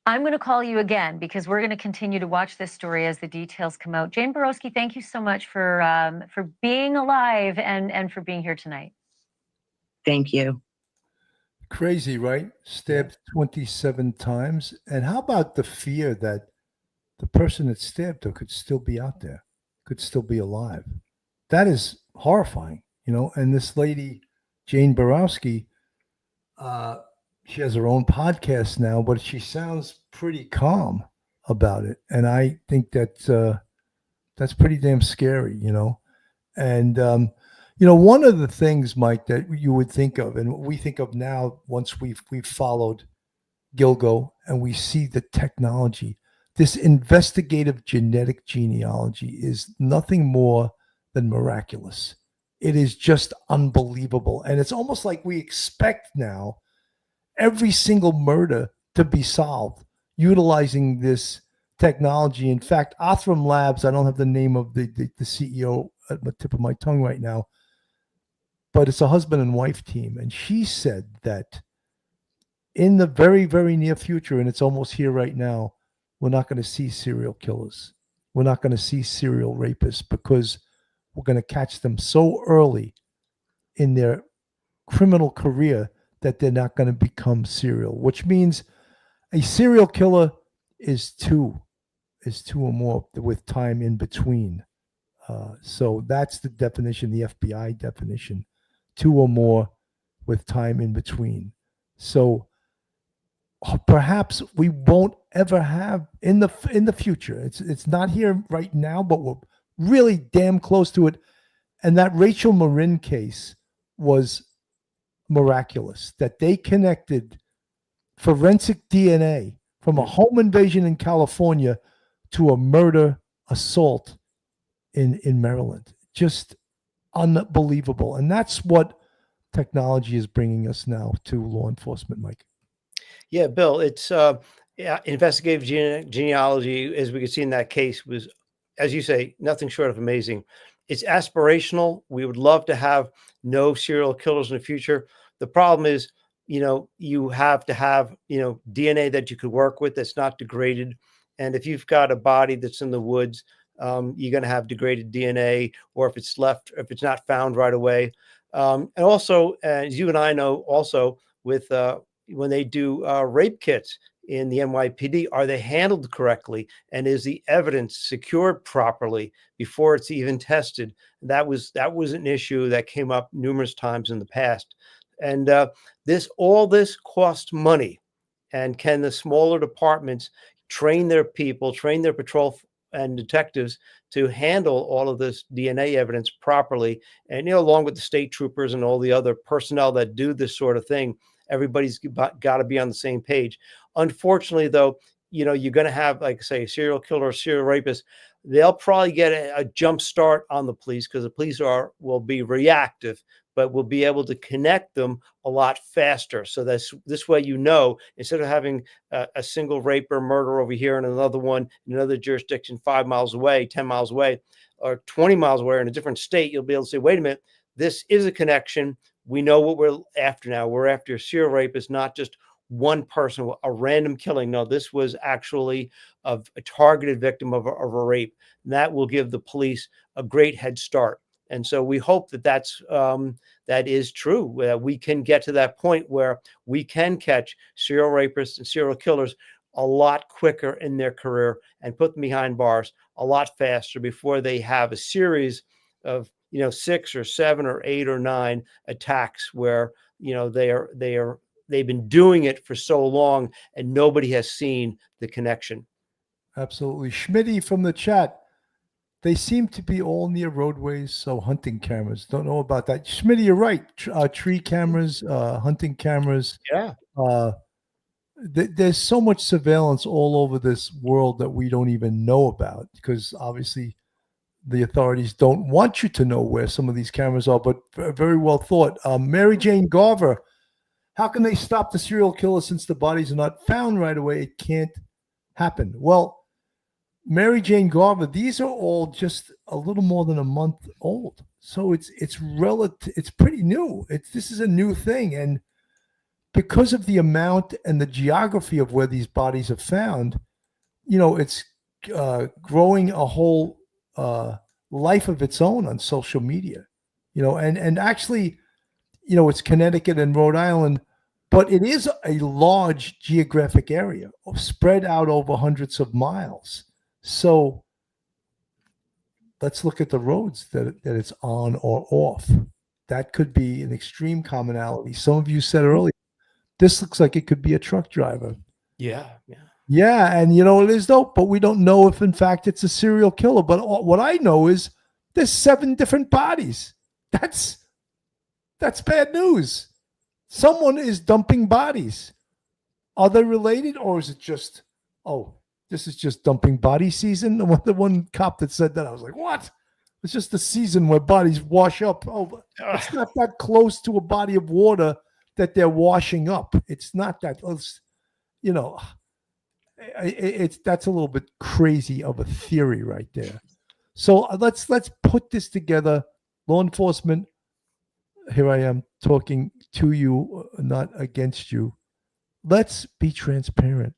I'm going to call you again because we're going to continue to watch this story as the details come out. Jane Borowski, thank you so much for being alive and for being here tonight. Thank you. Crazy, right? Stabbed 27 times. And how about the fear that the person that stabbed her could still be out there, could still be alive? That is horrifying, you know. And this lady, Jane Borowski, she has her own podcast now, but she sounds pretty calm about it. And I think that that's pretty damn scary, you know. And, you know, one of the things, Mike, that you would think of, and we think of now once we've followed Gilgo and we see the technology, this investigative genetic genealogy is nothing more than miraculous. It is just unbelievable. And it's almost like we expect now every single murder to be solved utilizing this technology. In fact, Othram Labs, I don't have the name of the CEO at the tip of my tongue right now, but it's a husband and wife team. And she said that in the very, very near future, and it's almost here right now, we're not going to see serial killers. We're not going to see serial rapists because we're going to catch them so early in their criminal career that they're not going to become serial, which means a serial killer is two or more with time in between. So that's the definition, the FBI definition, 2 or more with time in between. So perhaps we won't ever have in the future. It's not here right now, but we're really damn close to it. And that Rachel Marin case was miraculous, that they connected forensic DNA from a home invasion in California to a murder assault in Maryland. Just unbelievable. And that's what technology is bringing us now to law enforcement, Mike. Yeah, Bill, it's investigative genealogy, as we could see in that case, was, as you say, nothing short of amazing. It's aspirational. We would love to have no serial killers in the future. The problem is, you know, you have to have, you know, DNA that you could work with that's not degraded. And if you've got a body that's in the woods, you're going to have degraded DNA, or if it's left, if it's not found right away. And also, as you and I know, also with when they do rape kits in the NYPD, are they handled correctly? And is the evidence secured properly before it's even tested? That was an issue that came up numerous times in the past. And all this costs money. And can the smaller departments train their people, train their patrol and detectives to handle all of this DNA evidence properly? And, you know, along with the state troopers and all the other personnel that do this sort of thing, everybody's got to be on the same page. Unfortunately, though, you know, you're going to have, like, say, a serial killer or serial rapist. They'll probably get a jump start on the police because the police will be reactive, but we'll be able to connect them a lot faster. So this way, you know, instead of having a single rape or murder over here and another one in another jurisdiction 5 miles away, 10 miles away, or 20 miles away in a different state, you'll be able to say, wait a minute, this is a connection. We know what we're after now. We're after a serial rapist, not just one person, a random killing. No, this was actually a targeted victim of a rape. And that will give the police a great head start. And so we hope that that is true. We can get to that point where we can catch serial rapists and serial killers a lot quicker in their career and put them behind bars a lot faster before they have a series of, you know, 6 or 7 or 8 or 9 attacks where, you know, they've been doing it for so long and nobody has seen the connection. Absolutely. Schmitty from the chat. They seem to be all near roadways, so hunting cameras. Don't know about that. Schmitty, you're right. Tree cameras, hunting cameras. Yeah. There's so much surveillance all over this world that we don't even know about because obviously the authorities don't want you to know where some of these cameras are, but very well thought. Mary Jane Garver, how can they stop the serial killer since the bodies are not found right away? It can't happen. Well, Mary Jane Garver, these are all just a little more than a month old. So it's pretty new. This is a new thing. And because of the amount and the geography of where these bodies are found, it's growing a whole life of its own on social media, and actually, it's Connecticut and Rhode Island, but it is a large geographic area spread out over hundreds of miles. So let's look at the roads that it's on or off. That could be an extreme commonality. Some of you said earlier, this looks like it could be a truck driver. Yeah. Yeah, and it is dope, but we don't know if in fact it's a serial killer. But what I know is there's 7 different bodies. That's bad news. Someone is dumping bodies. Are they related, or is it just, this is just dumping body season? The one cop that said that, I was like, what? It's just the season where bodies wash up. Oh, it's not that close to a body of water that they're washing up. It's not that close, that's a little bit crazy of a theory right there. So let's put this together. Law enforcement, here I am talking to you, not against you. Let's be transparent.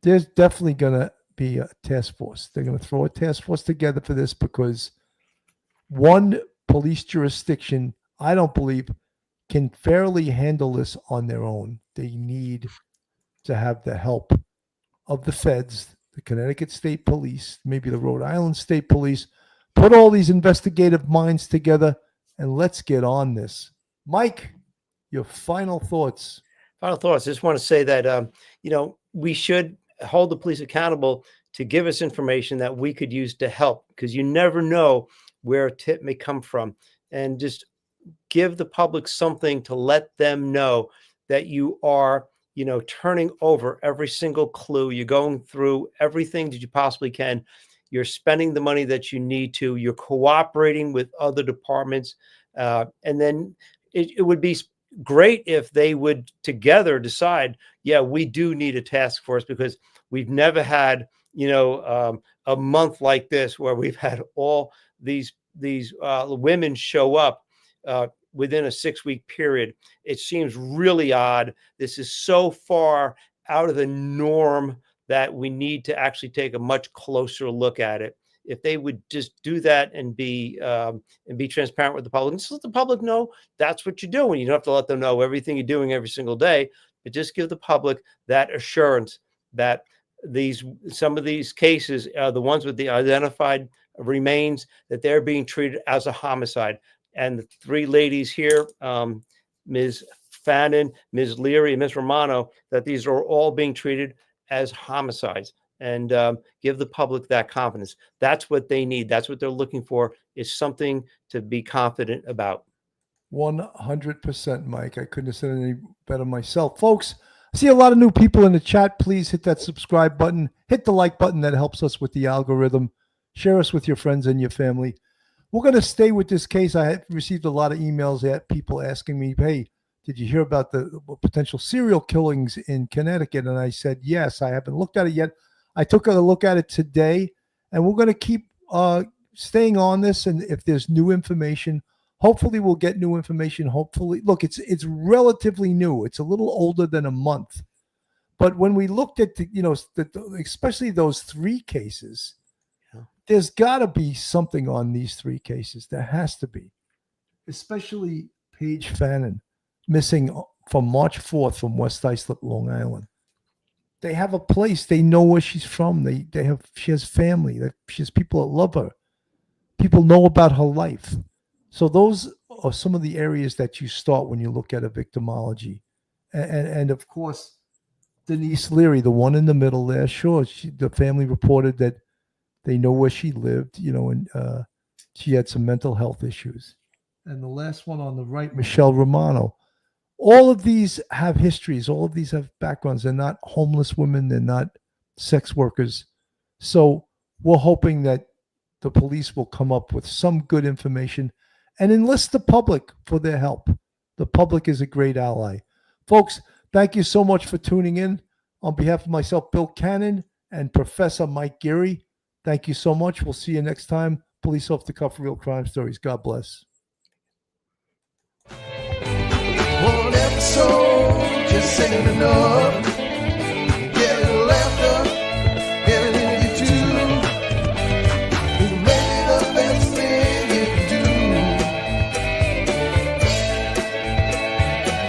There's definitely going to be a task force. They're going to throw a task force together for this because one police jurisdiction, I don't believe, can fairly handle this on their own. They need to have the help of the feds, the Connecticut State Police, maybe the Rhode Island State Police. Put all these investigative minds together and let's get on this. Mike, your final thoughts. Final thoughts. I just want to say that, we should hold the police accountable to give us information that we could use to help, because you never know where a tip may come from. And just give the public something to let them know that you are, turning over every single clue. You're going through everything that you possibly can. You're spending the money that you need to. You're cooperating with other departments. And then it would be great if they would together decide, yeah, we do need a task force, because we've never had, a month like this where we've had all these women show up within a 6-week period. It seems really odd. This is so far out of the norm that we need to actually take a much closer look at it. If they would just do that and be transparent with the public, and just let the public know that's what you're doing. You don't have to let them know everything you're doing every single day, but just give the public that assurance that some of these cases, the ones with the identified remains, that they're being treated as a homicide. And the 3 ladies here, Ms. Fannon, Ms. Liry, and Ms. Romano, that these are all being treated as homicides. And give the public that confidence. That's what they need. That's what they're looking for, is something to be confident about. 100%, Mike. I couldn't have said it any better myself. Folks, I see a lot of new people in the chat. Please hit that subscribe button. Hit the like button. That helps us with the algorithm. Share us with your friends and your family. We're going to stay with this case. I have received a lot of emails at people asking me, hey, did you hear about the potential serial killings in Connecticut? And I said, yes, I haven't looked at it yet. I took a look at it today, and we're going to keep staying on this. And if there's new information, hopefully we'll get new information. Hopefully, look, it's relatively new. It's a little older than a month. But when we looked at especially those 3 cases, there's got to be something on these 3 cases. There has to be, especially Paige Fannon, missing from March 4th from West Islip, Long Island. They have a place. They know where she's from. She has family. She has people that love her. People know about her life. So those are some of the areas that you start when you look at a victimology. And of course, Denise Liry, the one in the middle there, sure, the family reported that they know where she lived, and she had some mental health issues. And the last one on the right, Michelle Romano. All of these have histories. All of these have backgrounds. They're not homeless women. They're not sex workers. So we're hoping that the police will come up with some good information and enlist the public for their help. The public is a great ally. Folks, thank you so much for tuning in. On behalf of myself, Bill Cannon, and Professor Mike Geary, Thank you so much. We'll see you next time. Police Off the Cuff, Real Crime Stories. God bless. One episode just ain't enough.